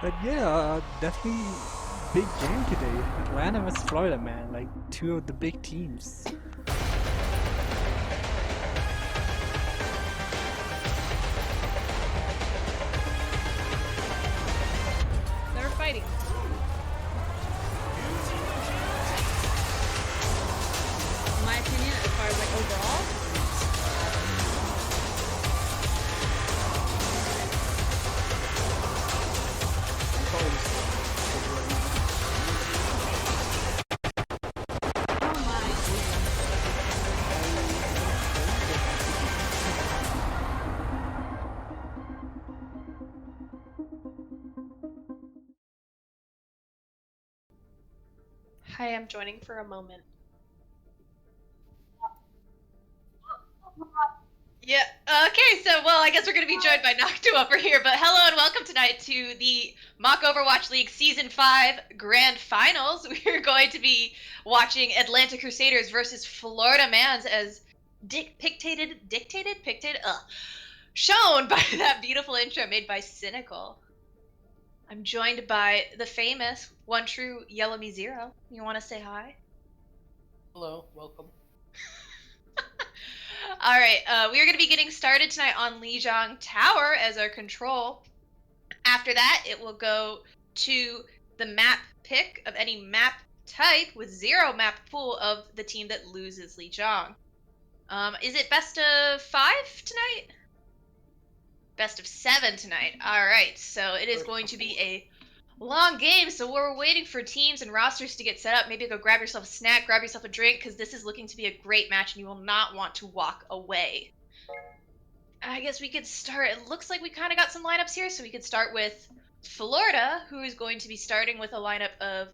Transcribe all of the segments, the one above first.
But yeah, definitely big game today. Atlanta vs Florida, man. Like two of the big teams. They're fighting. In my opinion, as far as like overall, oh my. Hi, I'm joining for a moment. Yeah, okay, so, well, I guess we're going to be joined by Noctu over here, but hello and welcome tonight to the Mock Overwatch League Season 5 Grand Finals. We're going to be watching Atlanta Crusaders versus Florida Mans as shown by that beautiful intro made by Cynical. I'm joined by the famous, one true Yellow Me Zero. You want to say hi? Hello, welcome. Alright, we are going to be getting started tonight on Lijiang Tower as our control. After that, it will go to the map pick of any map type with 0 map pool of the team that loses Lijiang. Is it best of 5 tonight? Best of 7 tonight. Alright, so it is going to be a long game, so we're waiting for teams and rosters to get set up. Maybe go grab yourself a snack, grab yourself a drink, because this is looking to be a great match and you will not want to walk away. I guess we could start. It looks like we kind of got some lineups here, so we could start with Florida, who is going to be starting with a lineup of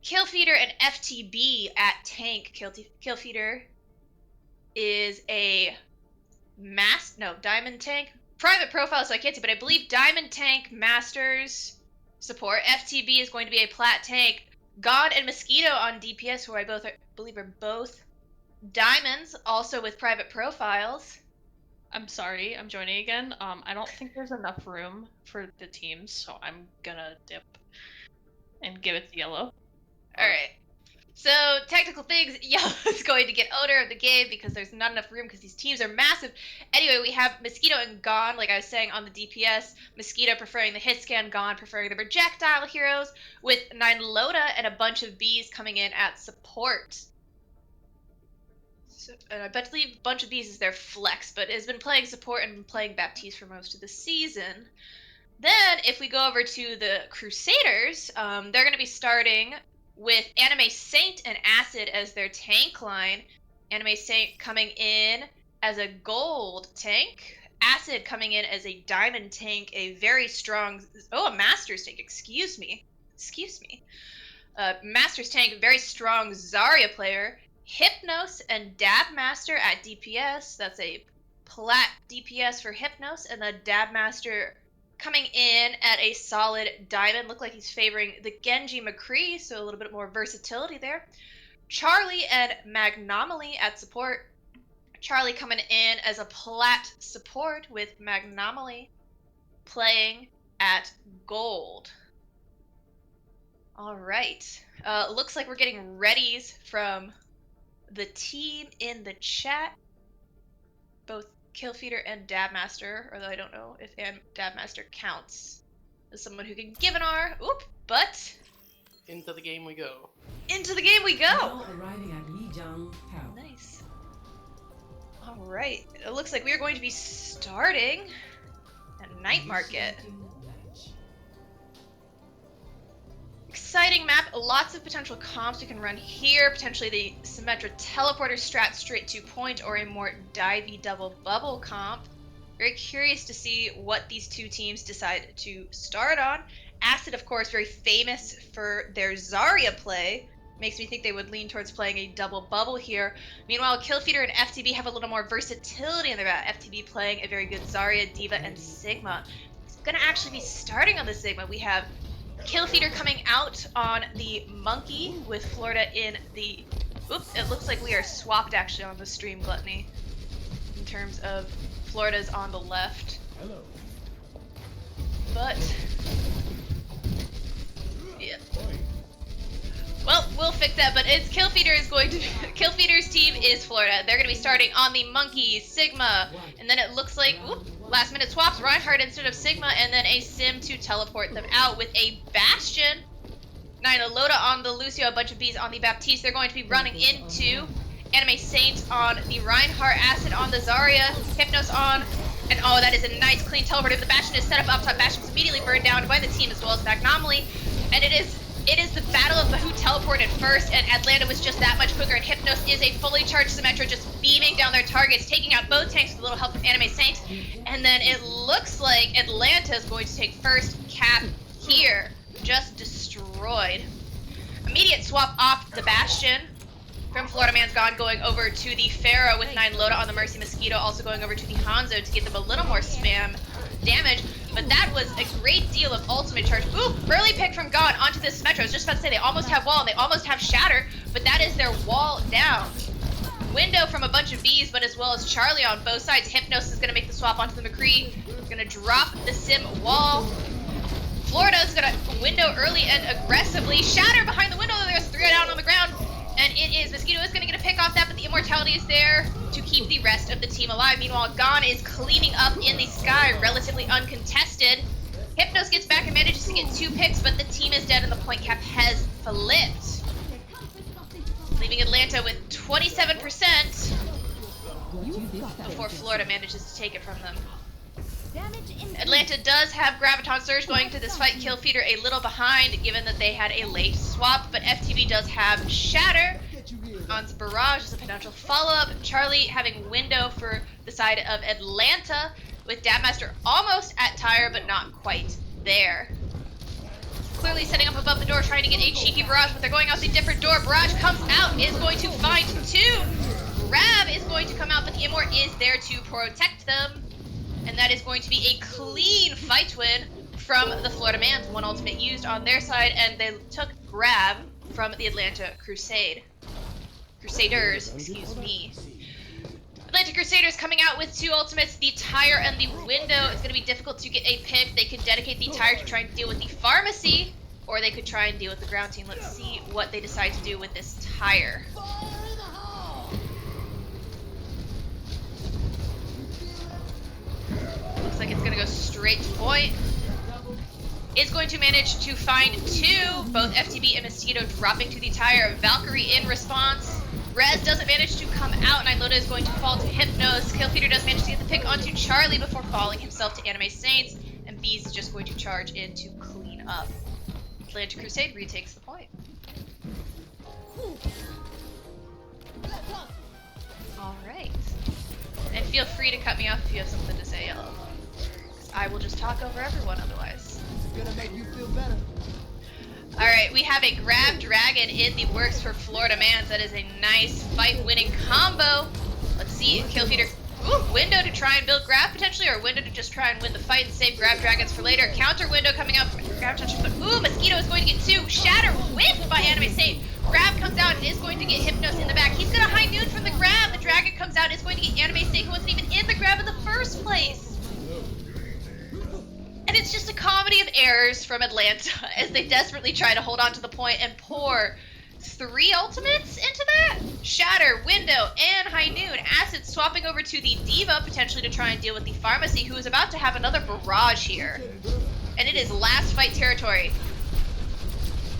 Killfeeder and FTB at tank. Killfeeder is a diamond tank. Private profile, so I can't see, but I believe diamond tank masters support. FTB is going to be a plat tank. God and Mosquito on DPS, who I believe are both diamonds, also with private profiles. I'm sorry, I'm joining again. I don't think there's enough room for the teams, so I'm gonna dip and give it to Yellow. Alright. So, technical things, Yellow is going to get owner of the game because there's not enough room because these teams are massive. Anyway, we have Mosquito and Gon, like I was saying, on the DPS. Mosquito preferring the hit scan, Gon preferring the projectile heroes, with 9 Loda and a bunch of bees coming in at support. So, and I bet a bunch of bees is their flex, but has been playing support and playing Baptiste for most of the season. Then, if we go over to the Crusaders, they're going to be starting with Anime Saint and Acid as their tank line. Anime Saint coming in as a gold tank. Acid coming in as a diamond tank, a very strong... Oh, a Master's tank, excuse me. Master's tank, very strong Zarya player. Hypnos and Dab Master at DPS. That's a plat DPS for Hypnos, and the Dab Master coming in at a solid diamond. Look like he's favoring the Genji McCree, so a little bit more versatility there. Charlie and Magnomaly at support. Charlie coming in as a plat support with Magnomaly playing at gold. All right. Looks like we're getting readies from the team in the chat. Both Killfeeder and Dabmaster, although I don't know if Dabmaster counts as someone who can give an R. Oop, but Into the game we go. into the game we go. Now arriving at Lijiang Tower. Nice. All right. It looks like we are going to be starting at Night Market. Exciting map, lots of potential comps we can run here. Potentially the Symmetra Teleporter strat straight to point, or a more divey double bubble comp. Very curious to see what these two teams decide to start on. Acid, of course, very famous for their Zarya play. Makes me think they would lean towards playing a double bubble here. Meanwhile, Killfeeder and FTB have a little more versatility in their bat. FTB playing a very good Zarya, Diva, and Sigma. It's gonna actually be starting on the Sigma. We have Killfeeder coming out on the Monkey with Florida in the... Oops, it looks like we are swapped actually on the stream, Gluttony. In terms of Florida's on the left. Hello. But fix that, but it's Killfeeder is going to Killfeeder's team is Florida. They're going to be starting on the Monkey, Sigma, and then it looks like last minute swaps Reinhardt instead of Sigma, and then a Sim to teleport them out with a Bastion. Nina Loda on the Lucio, a bunch of bees on the Baptiste. They're going to be running into Anime Saints on the Reinhardt, Acid on the Zarya, Hypnos on, and oh, that is a nice clean teleport. The Bastion is set up top. Bastion is immediately burned down by the team as well as Magnomaly, and it is the battle of who teleported first, and Atlanta was just that much quicker, and Hypnos is a fully charged Symmetra just beaming down their targets, taking out both tanks with a little help from Anime Saints, and then it looks like Atlanta is going to take first cap here. Just destroyed. Immediate swap off the Bastion from Florida Man's Gone, going over to the Pharaoh with 9 Loda on the Mercy Mosquito, also going over to the Hanzo to give them a little more spam damage. But that was a great deal of ultimate charge. Ooh, early pick from Gone onto this Symmetra. I was just about to say they almost have wall and they almost have shatter, but that is their wall down. Window from a bunch of bees, but as well as Charlie on both sides. Hypnos is going to make the swap onto the McCree. Going to drop the Sim wall. Florida is going to window early and aggressively. Shatter behind the window. There's 3 down on the ground. And it is Mosquito is going to get a pick off that, but the immortality is there to keep the rest of the team alive. Meanwhile, Gone is cleaning up in the sky, relatively uncontested. Hypnos gets back and manages to get 2 picks, but the team is dead and the point cap has flipped, leaving Atlanta with 27% before Florida manages to take it from them. Atlanta does have Graviton Surge going to this fight. Killfeeder a little behind, given that they had a late swap, but FTB does have Shatter. On Barrage is a potential follow-up. Charlie having Window for the side of Atlanta, with Dabmaster almost at Tire, but not quite there. Clearly setting up above the door, trying to get a cheeky Barrage, but they're going out the different door. Barrage comes out, is going to find 2. Grab is going to come out, but the Immort is there to protect them. And that is going to be a clean fight win from the Florida Mans. 1 ultimate used on their side, and they took grab from the Atlanta Crusaders, excuse me. Atlanta Crusaders coming out with 2 ultimates, the Tire and the Window. It's going to be difficult to get a pick. They could dedicate the Tire to try and deal with the Pharmacy, or they could try and deal with the ground team. Let's see what they decide to do with this Tire. Looks like it's going to go straight to point. Is going to manage to find 2, both FTB and Mosquito dropping to the Tire. Valkyrie in response. Rez doesn't manage to come out, and Iloda is going to fall to Hypnos. Killfeeder does manage to get the pick onto Charlie before falling himself to Anime Saints, and Beast is just going to charge in to clean up. Atlanta Crusade retakes the point. Alright. And feel free to cut me off if you have something to say, Yellow. I will just talk over everyone otherwise. It's gonna make you feel better. Alright, we have a Grab Dragon in the works for Florida Mans. That is a nice fight-winning combo. Let's see, Killfeeder. Ooh, Window to try and build Grab potentially, or Window to just try and win the fight and save Grab Dragons for later. Counter Window coming out from Grab Toucher, but ooh, Mosquito is going to get 2. Shatter whiffed by Anime Saint. Grab comes out and is going to get Hypnos in the back. He's gonna high noon from the Grab. The Dragon comes out and is going to get Anime Saint, who wasn't even in the Grab in the first place. And it's just a comedy of errors from Atlanta as they desperately try to hold on to the point and pour 3 ultimates into that? Shatter, Window, and High Noon. Acid swapping over to the Diva, potentially to try and deal with the Pharmacy, who is about to have another barrage here. And it is last fight territory.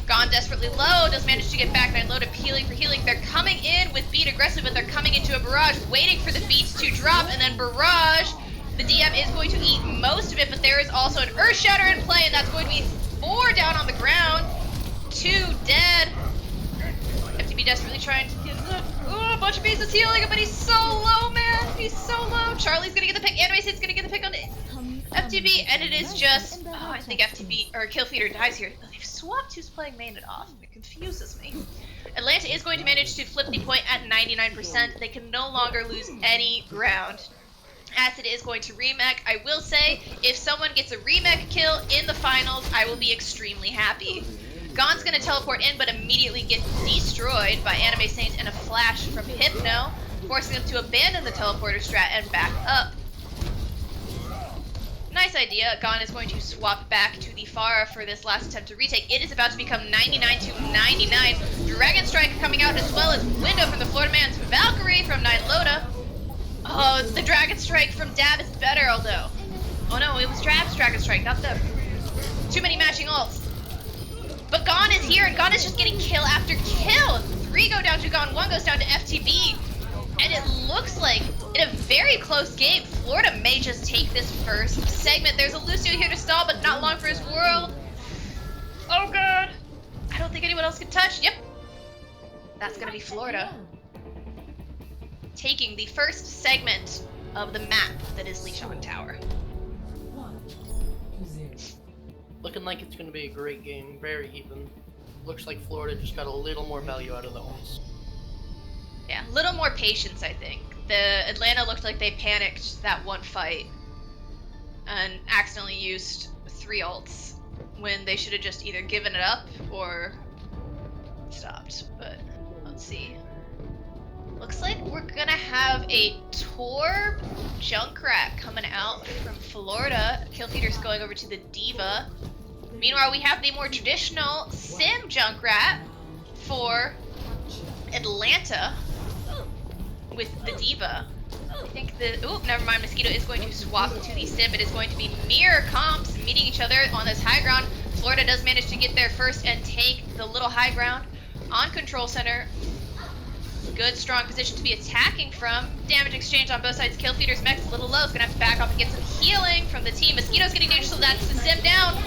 Gone desperately low, does manage to get back. 9 Load appealing for healing. They're coming in with Beat aggressive, but they're coming into a barrage, waiting for the beats to drop, and then barrage. The DM is going to eat most of it, but there is also an Earth Shatter in play, and that's going to be 4 down on the ground. 2 dead. FTB desperately trying to get a bunch of bees is healing, but he's so low, man. He's so low. Charlie's gonna get the pick. Anime Saint's gonna get the pick on the FTB, and it is just, oh, I think FTB or Killfeeder dies here. They've swapped who's playing main and off. It confuses me. Atlanta is going to manage to flip the point at 99%. They can no longer lose any ground. Acid is going to remech. I will say, if someone gets a remech kill in the finals, I will be extremely happy. Gone's going to teleport in, but immediately gets destroyed by Anime Saint and a flash from Hypno, forcing them to abandon the teleporter strat and back up. nice idea. Gon is going to swap back to the Pharah for this last attempt to retake. It is about to become 99 to 99. Dragon Strike coming out as well as Window from the Florida Man's Valkyrie from Nyloda. Oh, the Dragon Strike from Dab is better, although. Oh no, it was Dab's Dragon Strike, not them. Too many matching ults. But Gon is here, and Gon is just getting kill after kill. 3 go down to Gon, 1 goes down to FTB. And it looks like, in a very close game, Florida may just take this first segment. There's a Lucio here to stall, but not long for his world. Oh god. I don't think anyone else can touch. Yep. That's gonna be Florida taking the first segment of the map that is Lijiang Tower. 1-0. Looking like it's going to be a great game, very even. Looks like Florida just got a little more value out of the ults. Yeah, a little more patience, I think. The Atlanta looked like they panicked that one fight and accidentally used 3 ults when they should have just either given it up or stopped. But let's see. Looks like we're gonna have a Torb Junkrat coming out from Florida. Killfeeder's going over to the D.Va. Meanwhile, we have the more traditional Sim Junkrat for Atlanta with the D.Va. I think the... Oop, never mind. Mosquito is going to swap to the Sim. It is going to be mirror comps meeting each other on this high ground. Florida does manage to get there first and take the little high ground on Control Center. Good, strong position to be attacking from. Damage exchange on both sides. Killfeeder's mech is a little low. It's gonna have to back off and get some healing from the team. Mosquito's getting dangerous, so that's the Sim down.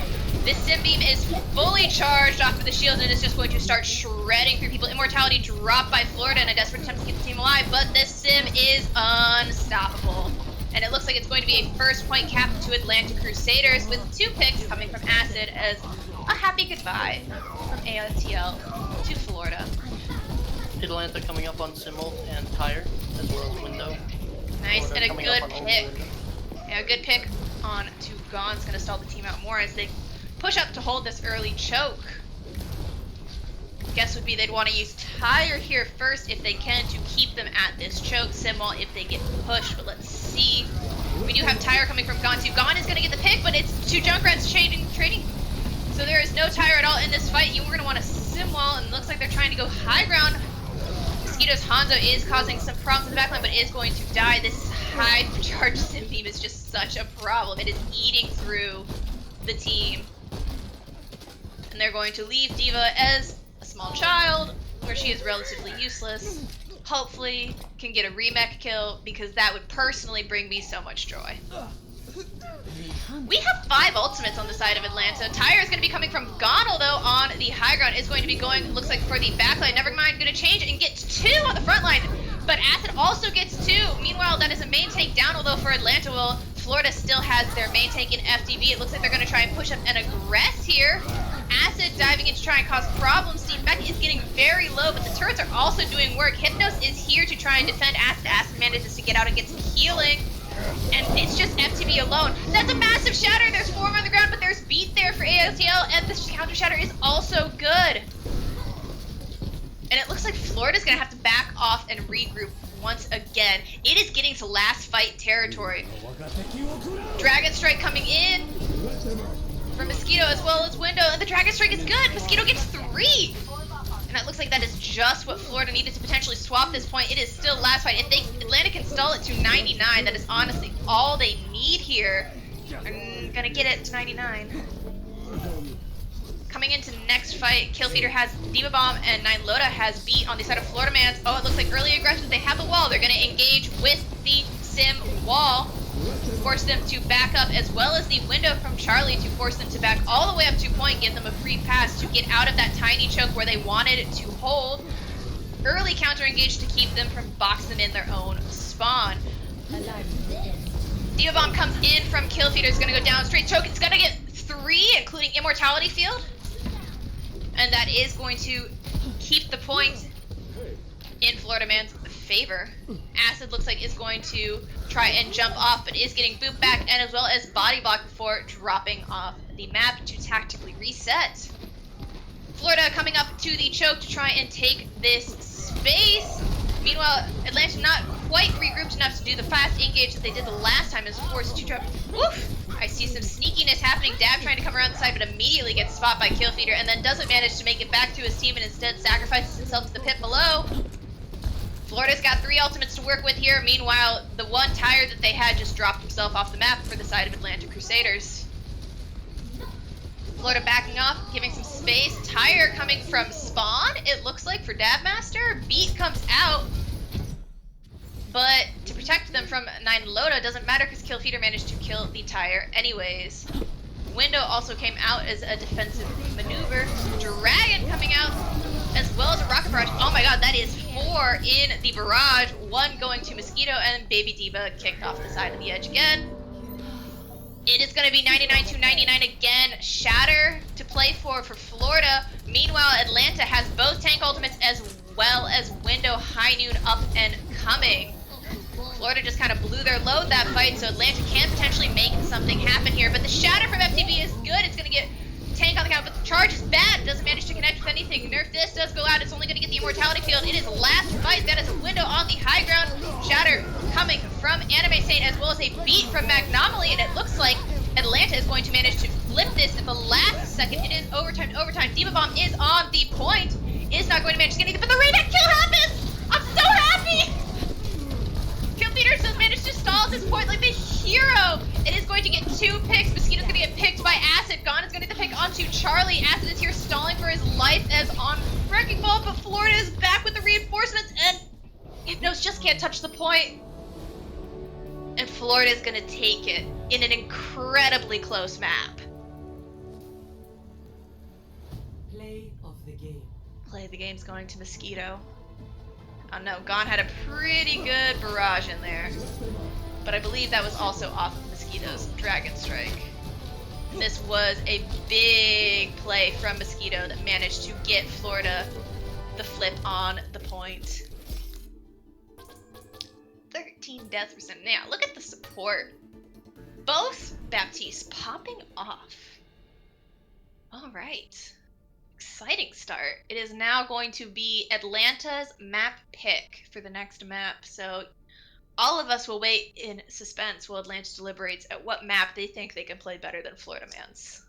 This Sim beam is fully charged off of the shield and is just going to start shredding through people. Immortality dropped by Florida in a desperate attempt to keep the team alive, but this Sim is unstoppable. And it looks like it's going to be a first point cap to Atlanta Crusaders with 2 picks coming from Acid as a happy goodbye from AFTL to Florida. Atlanta coming up on Simmel and Tire, as well as Window. Nice, Florida and a coming good up on pick. Window. Yeah, a good pick on to Gon's gonna stall the team out more as they push up to hold this early choke. Guess would be they'd want to use Tire here first if they can to keep them at this choke. Simmel if they get pushed, but let's see. We do have Tire coming from Gon too. Gon is gonna get the pick, but it's 2 Junkrats trading. So there is no Tire at all in this fight. You were gonna want to Simwall, and looks like they're trying to go high ground. Mosquito's Hanzo is causing some problems in the backline, but is going to die. This high charge Sim beam is just such a problem. It is eating through the team. And they're going to leave D.Va as a small child, where she is relatively useless. Hopefully can get a remech kill, because that would personally bring me so much joy. We have 5 ultimates on the side of Atlanta. Tire is going to be coming from Gonal, though, on the high ground. Is going to be going, looks like, for the backline. Never mind, going to change and get 2 on the front line. But Acid also gets 2. Meanwhile, that is a main tank down, although for Atlanta, well, Florida still has their main tank in FTB. It looks like they're going to try and push up and aggress here. Acid diving in to try and cause problems. Steve Beck is getting very low, but the turrets are also doing work. Hypnos is here to try and defend Acid. Acid manages to get out and get some healing. And it's just FTB alone. That's a massive shatter. There's 4 on the ground, but there's beat there for AOTL, and this counter shatter is also good. And it looks like Florida's gonna have to back off and regroup once again. It is getting to last fight territory. Dragon Strike coming in from Mosquito as well as Window, and the Dragon Strike is good. Mosquito gets 3. And it looks like that is just what Florida needed to potentially swap this point. It is still last fight. If Atlanta can stall it to 99, that is honestly all they need here. They're gonna get it to 99. Coming into the next fight, Killfeeder has D.Va Bomb and Nyloda has beat on the side of Florida Mans. Oh, it looks like early aggression. They have the wall. They're gonna engage with the Sim wall. Force them to back up, as well as the Window from Charlie to force them to back all the way up to point, give them a free pass to get out of that tiny choke where they wanted to hold. Early counter engage to keep them from boxing them in their own spawn. D.Va Bomb comes in from Killfeeder, is going to go down straight choke. It's going to get 3, including Immortality Field. And that is going to keep the point in Florida Man's favor. Acid looks like is going to try and jump off, but is getting booped back, and as well as body block before dropping off the map to tactically reset. Florida coming up to the choke to try and take this space. Meanwhile, Atlanta not quite regrouped enough to do the fast engage that they did the last time, is forced to drop. Woof! I see some sneakiness happening. Dab trying to come around the side, but immediately gets spotted by Killfeeder, and then doesn't manage to make it back to his team, and instead sacrifices himself to the pit below. Florida's got 3 ultimates to work with here. Meanwhile, the one tire that they had just dropped himself off the map for the side of Atlanta Crusaders. Florida backing off, giving some space. Tire coming from spawn, it looks like, for Dabmaster. Beat comes out, but to protect them from 9 Loda doesn't matter because Killfeeder managed to kill the tire anyways. Window also came out as a defensive maneuver. Dragon coming out as well as a rocket barrage. Oh my god, that is 4 in the barrage. 1 going to Mosquito, and Baby Diva kicked off the side of the edge again. It is going to be 99 to 99 again. Shatter to play for Florida. Meanwhile, Atlanta has both tank ultimates as well as Window High Noon up and coming. Florida just kind of blew their load that fight, so Atlanta can potentially make something happen here. But the Shatter from FTB is good. It's going to get tank on the count, but the charge is bad. Doesn't manage to connect with anything. Nerf this does go out. It's only going to get the immortality field. It is last fight. That is a Window on the high ground. Shatter coming from Anime Saint as well as a beat from Magnomaly, and it looks like Atlanta is going to manage to flip this at the last second. It is overtime to overtime. Diva Bomb is on the point. Is not going to manage to get anything, but the Raynet kill happens! I'm so happy! Killfeeder still managed to stall at this point like the hero. It is going to get 2 picks. Mosquito's going to get picked by Acid. Gon is going to get the pick onto Charlie. Acid is here stalling for his life as on Wrecking Ball, but Florida is back with the reinforcements, and Hypnos just can't touch the point. And Florida is going to take it in an incredibly close map. Play of the game. Play of the game's going to Mosquito. Oh no, Gon had a pretty good barrage in there. But I believe that was also off of Mosquito's Dragon Strike. This was a big play from Mosquito that managed to get Florida the flip on the point. 13 death percent. Now, look at the support. Both Baptiste popping off. Alright. Exciting start. It is now going to be Atlanta's map pick for the next map. So all of us will wait in suspense while Atlanta deliberates at what map they think they can play better than Florida Man's.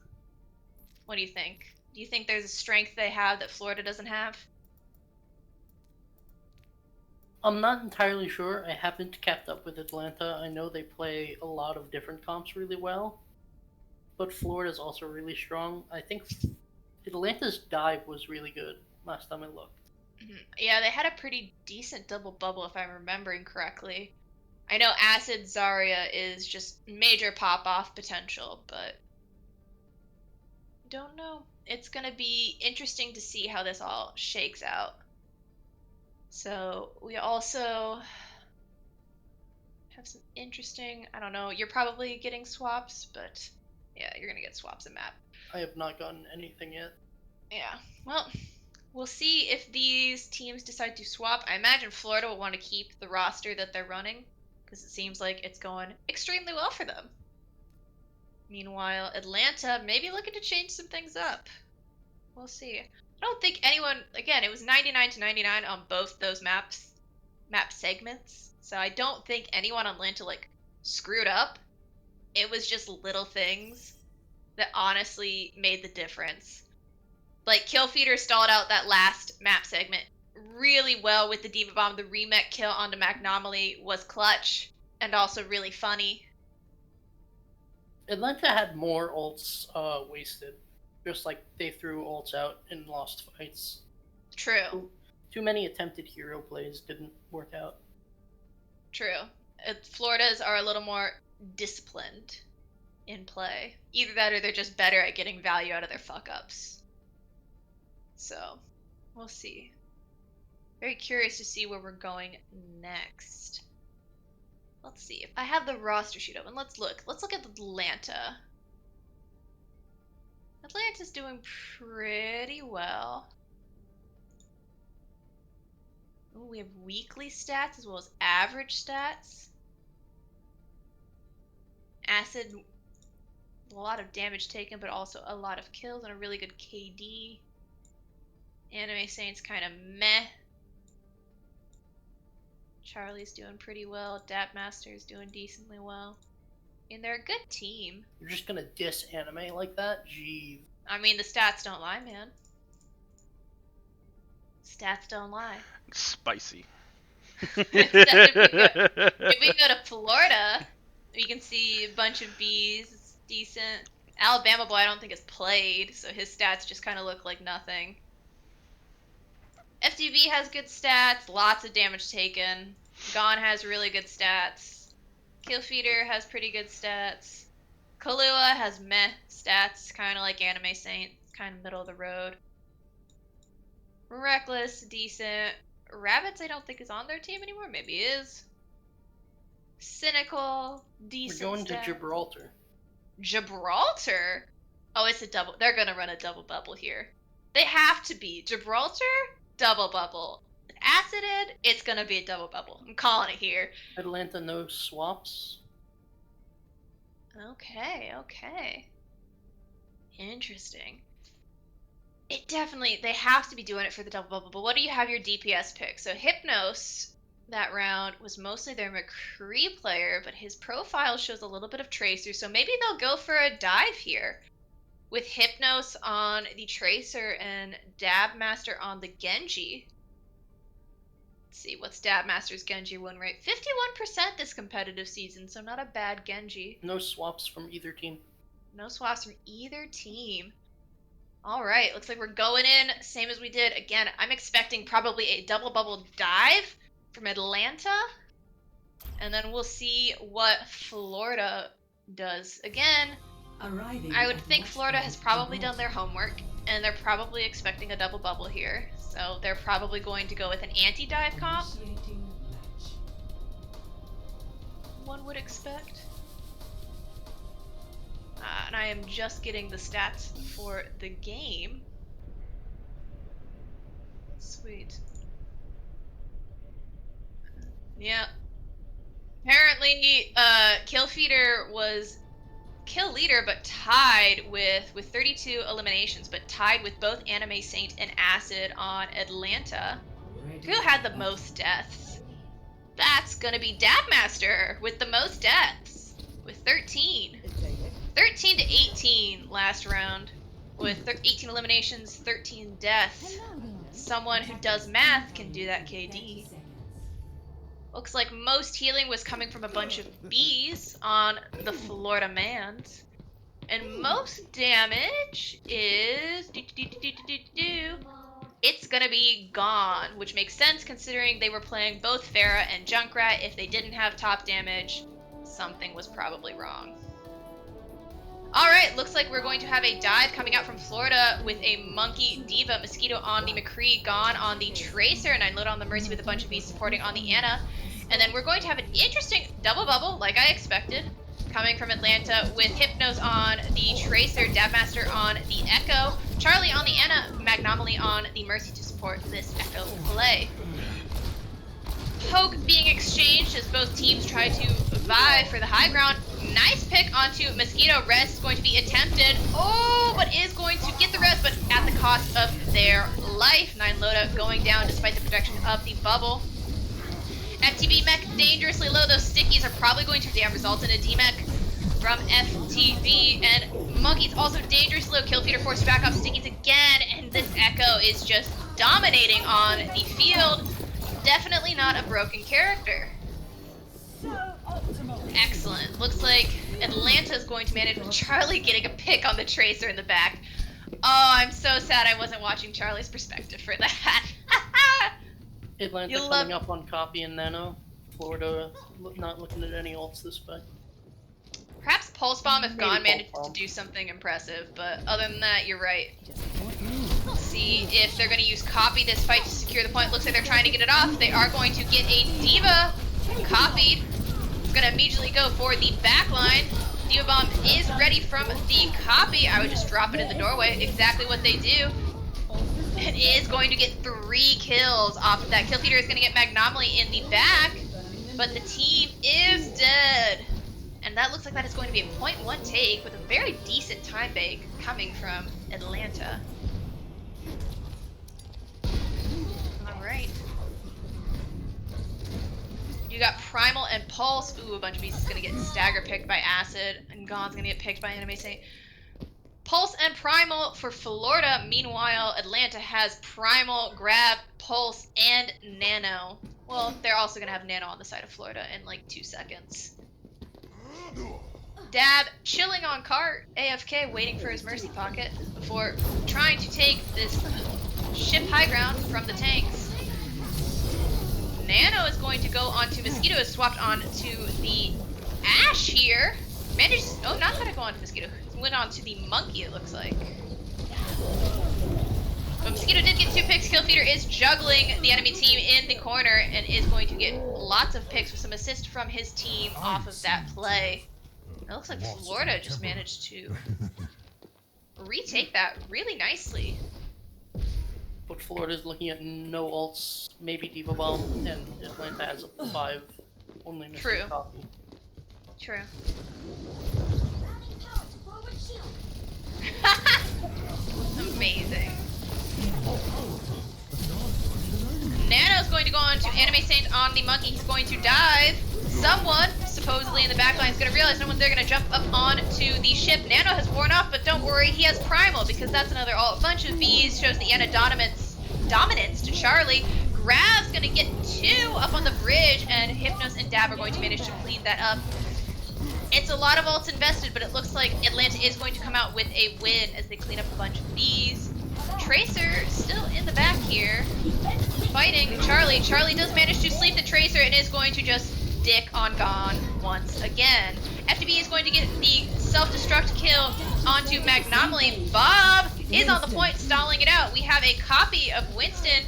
What do you think? Do you think there's a strength they have that Florida doesn't have? I'm not entirely sure. I haven't kept up with Atlanta. I know they play a lot of different comps really well, but Florida's also really strong. I think Atlanta's dive was really good last time I looked. Yeah, they had a pretty decent double bubble if I'm remembering correctly. I know Acid Zarya is just major pop-off potential, but don't know. It's gonna be interesting to see how this all shakes out. So we also have some interesting, I don't know, you're probably getting swaps, but yeah, you're gonna get swaps in map. I have not gotten anything yet. Yeah, well, we'll see if these teams decide to swap. I imagine Florida will want to keep the roster that they're running because it seems like it's going extremely well for them. Meanwhile, Atlanta maybe looking to change some things up. We'll see. I don't think anyone, again, it was 99 to 99 on both those map segments. So I don't think anyone on Atlanta like screwed up. It was just little things that honestly made the difference. Like, Killfeeder stalled out that last map segment really well with the Diva Bomb. The remech kill onto Magnomaly was clutch and also really funny. Atlanta had more ults wasted. Just like they threw ults out and lost fights. True. Too many attempted hero plays didn't work out. True. Florida's are a little more disciplined in play. Either that or they're just better at getting value out of their fuck-ups. So, we'll see. Very curious to see where we're going next. Let's see. If I have the roster sheet open, let's look. Let's look at Atlanta. Atlanta's doing pretty well. Ooh, we have weekly stats as well as average stats. Acid, a lot of damage taken, but also a lot of kills and a really good KD. Anime Saint's kind of meh. Charlie's doing pretty well. Dabmaster's doing decently well. And they're a good team. You're just gonna diss anime like that? Gee. I mean, the stats don't lie, man. Stats don't lie. Spicy. If we go to Florida, we can see a bunch of Bs. It's decent. Alabama boy, I don't think has played, so his stats just kind of look like nothing. FTV has good stats, lots of damage taken. Gone has really good stats. Killfeeder has pretty good stats. Kahlua has meh stats, kind of like Anime Saint, kind of middle of the road. Reckless, decent. Rabbits, I don't think is on their team anymore. Maybe is. Cynical, decent. We're going stats. to Gibraltar. Gibraltar? Oh, it's a double. They're gonna run a double bubble here. They have to be. Gibraltar, double bubble. Acided, it's gonna be a double bubble. I'm calling it here. Atlanta, no swaps. Okay, okay. Interesting. It definitely, they have to be doing it for the double bubble, but what do you have your DPS pick? So Hypnos, that round, was mostly their McCree player, but his profile shows a little bit of Tracer, so maybe they'll go for a dive here. With Hypnos on the Tracer and Dabmaster on the Genji. Let's see, what's Dabmaster's Genji win rate? 51% this competitive season, so not a bad Genji. No swaps from either team. No swaps from either team. Alright, looks like we're going in, same as we did. Again, I'm expecting probably a double bubble dive from Atlanta. And then we'll see what Florida does. Again, Arriving I would at think match Florida point, has probably done Gibraltar. their homework, and they're probably expecting a double bubble here. So they're probably going to go with an anti-dive comp, Initiating match. one would expect. And I am just getting the stats for the game. Sweet. Yeah. Apparently, Killfeeder was kill leader, but tied with 32 eliminations, but tied with both Anime Saint and Acid on Atlanta. Who had the most deaths? That's gonna be Dabmaster with the most deaths, with 13. 13 to 18 last round, with 18 eliminations, 13 deaths. Someone who does math can do that, KD. Looks like most healing was coming from a bunch of bees on the Florida Mans. And most damage is... It's gonna be gone, which makes sense considering they were playing both Pharah and Junkrat. If they didn't have top damage, something was probably wrong. Alright, looks like we're going to have a dive coming out from Florida with a Monkey Diva, Mosquito on the McCree, Gone on the Tracer, and I load on the Mercy with a bunch of bees supporting on the Anna. And then we're going to have an interesting double bubble, like I expected, coming from Atlanta with Hypnos on the Tracer, Dabmaster on the Echo, Charlie on the Anna, Magnomaly on the Mercy to support this Echo play. Poke being exchanged as both teams try to vie for the high ground. Nice pick onto Mosquito. Res is going to be attempted. Oh, but is going to get the res, but at the cost of their life. 9 Loda going down despite the protection of the bubble. FTB mech dangerously low. Those stickies are probably going to result in a D-mech from FTB. And Monkey's also dangerously low. Killfeeder forced back off stickies again. And this Echo is just dominating on the field. Definitely not a broken character. Excellent. Looks like Atlanta's going to manage with Charlie getting a pick on the Tracer in the back. Oh, I'm so sad I wasn't watching Charlie's perspective for that. Atlanta You'll coming love- up on Copy and Nano. Florida not looking at any ults this fight. Perhaps Pulse Bomb if Maybe Gone Pulse managed Bomb. to do something impressive, but other than that, you're right. We'll see if they're going to use Copy this fight to secure the point. Looks like they're trying to get it off. They are going to get a Diva copied. It's going to immediately go for the back line. Diva Bomb is ready from the copy. I would just drop it in the doorway. Exactly what they do. It is going to get 3 kills off of that. Killfeeder is going to get Magnomaly in the back, but the team is dead. And that looks like that is going to be a 0.1 take with a very decent time bank coming from Atlanta. Alright. You got Primal and Pulse. Ooh, a bunch of beasts is gonna get stagger picked by Acid, and Gon's gonna get picked by Anime Saint. Pulse and Primal for Florida. Meanwhile, Atlanta has Primal, Grab, Pulse, and Nano. Well, they're also gonna have Nano on the side of Florida in like 2 seconds. Dab chilling on cart, AFK, waiting for his mercy pocket before trying to take this ship high ground from the tanks. Nano is going to go onto Mosquito, is swapped on to the Ash here. Managed, oh, not gonna go on to Mosquito. Went on to the Monkey, it looks like. But Mosquito did get 2 picks. Killfeeder is juggling the enemy team in the corner and is going to get lots of picks with some assist from his team off of that play. It looks like Florida just managed to retake that really nicely. But Florida's looking at no ults, maybe Diva Bomb, and Atlanta has a 5, only missing True. copy. True. Amazing. Nano's going to go on to Anime Saint on the Monkey. He's going to dive. Someone, supposedly in the backline, is going to realize no one's there, going to jump up onto the ship. Nano has worn off, but don't worry, he has Primal, because that's another ult. A bunch of Vs shows the Ana dominance to Charlie. Grab's going to get 2 up on the bridge, and Hypnos and Dab are going to manage to clean that up. It's a lot of ults invested, but it looks like Atlanta is going to come out with a win as they clean up a bunch of Bs. Tracer still in the back here, fighting Charlie. Charlie does manage to sleep the Tracer and is going to just dick on Gon once again. FTB is going to get the self-destruct kill onto Magnomaly. Bob is on the point, stalling it out. We have a copy of Winston.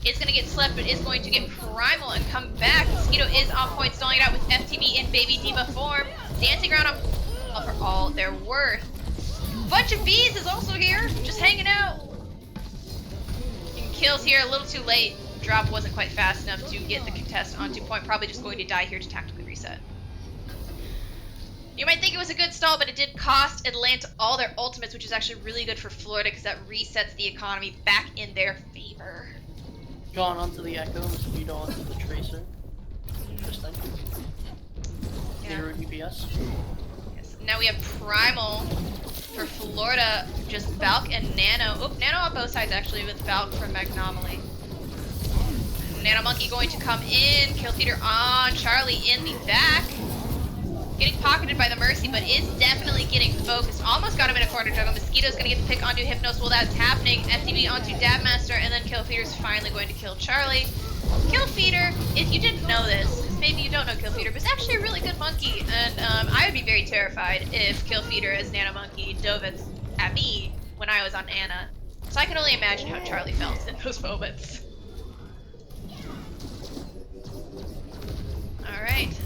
Is going to get slept, but is going to get Primal and come back. Mosquito is on point, stalling it out with FTB in Baby Diva form. Dancing around for all they're worth. Bunch of Bees is also here, just hanging out. And kills here a little too late. Drop wasn't quite fast enough to get the contest onto point. Probably just going to die here to tactically reset. You might think it was a good stall, but it did cost Atlanta all their ultimates, which is actually really good for Florida because that resets the economy back in their favor. Gone onto the Echo, Mosquito onto the Tracer. Interesting. Yeah. 0 DPS. Yes. Now we have Primal for Florida, just Valk and Nano. Oop, Nano on both sides actually with Valk for Magnomaly. Nano Monkey going to come in, Killfeeder on Charlie in the back. Getting pocketed by the Mercy, but is definitely getting focused. Almost got him in a corner juggle. Mosquito's going to get the pick onto Hypnos while that's happening. FTB onto Dabmaster, and then Killfeeder's finally going to kill Charlie. Killfeeder, if you didn't know this, because maybe you don't know Killfeeder, but it's actually a really good monkey, and I would be very terrified if Killfeeder as Nano Monkey dove at me when I was on Ana. So I can only imagine how Charlie felt in those moments. Alright.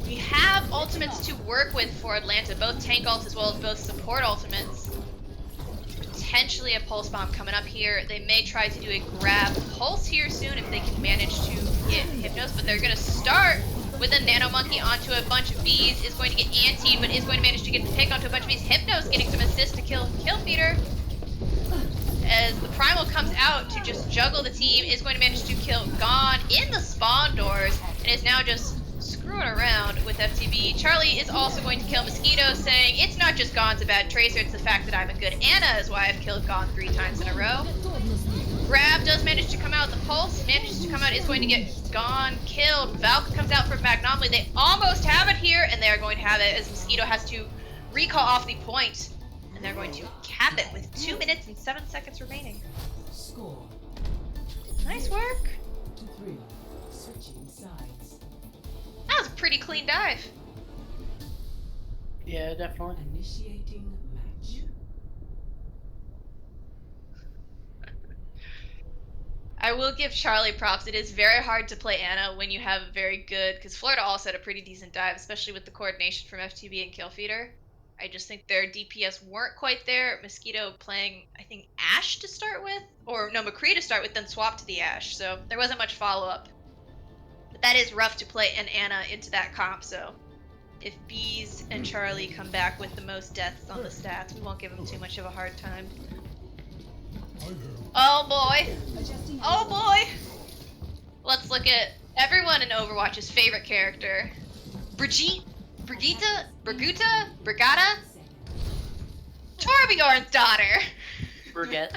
We have ultimates to work with for Atlanta, both tank ults as well as both support ultimates. Potentially a pulse bomb coming up here. They may try to do a grab pulse here soon if they can manage to get Hypnos, but they're going to start with a Nano Monkey onto a bunch of Bees. Is going to get antied, but is going to manage to get the pick onto a bunch of Bees. Hypnos getting some assist to kill Killfeeder. As the Primal comes out to just juggle the team, is going to manage to kill Gon in the spawn doors, and is now just screwing around with FTB. Charlie is also going to kill Mosquito, saying, it's not just Gon's a bad Tracer, it's the fact that I'm a good Ana is why I've killed Gon 3 times in a row. Grab does manage to come out, the Pulse manages to come out, is going to get Gon killed. Valk comes out for Magnomaly. They almost have it here, and they are going to have it as Mosquito has to recall off the point. And they're going to cap it with 2 minutes and 7 seconds remaining. Score Nice work. 2-3. Switching sides. That was a pretty clean dive. Yeah, definitely. Initiating match. I will give Charlie props. It is very hard to play Ana when you have a very good, because Florida also had a pretty decent dive, especially with the coordination from FTB and Killfeeder. I just think their DPS weren't quite there. Mosquito playing, I think, Ashe to start with? Or, no, McCree to start with, then swap to the Ashe. So there wasn't much follow-up. But that is rough to play an Ana into that comp, so if Bees and Charlie come back with the most deaths on the stats, we won't give them too much of a hard time. Oh boy! Oh boy! let's look at everyone in Overwatch's favorite character. Brigitta? Torbjorn's daughter. Brigitte.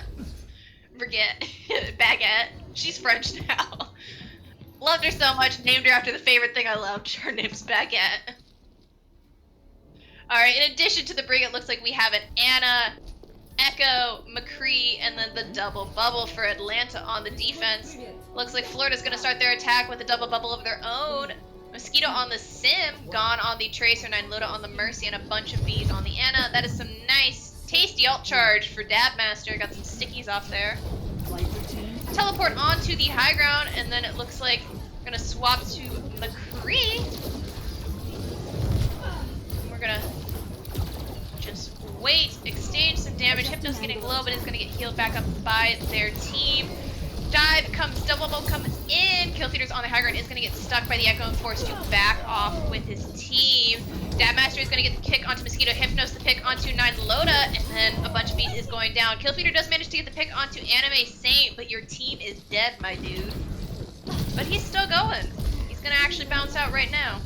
Baguette. She's French now. Loved her so much, named her after the favorite thing I loved. Her name's Baguette. Alright, in addition to the Brig, it looks like we have an Ana, Echo, McCree, and then the double bubble for Atlanta on the defense. Looks like Florida's going to start their attack with a double bubble of their own. Mosquito on the Sim, Gone on the Tracer, 9 Loda on the Mercy, and a bunch of bees on the Ana. That is some nice, tasty ult charge for Dabmaster. Got some stickies off there. Teleport onto the high ground, and then it looks like we're going to swap to McCree. We're going to just wait, exchange some damage. Hypno's getting low, but is going to get healed back up by their team. Dive comes, double bubble comes in. Killfeeder's on the high ground, is going to get stuck by the Echo and forced to back off with his team. Dabmaster is going to get the pick onto Mosquito. Hypnos the pick onto 9 Loda, and then a bunch of bees is going down. Killfeeder does manage to get the pick onto Anime Saint, but your team is dead, my dude. But he's still going. He's going to actually bounce out right now.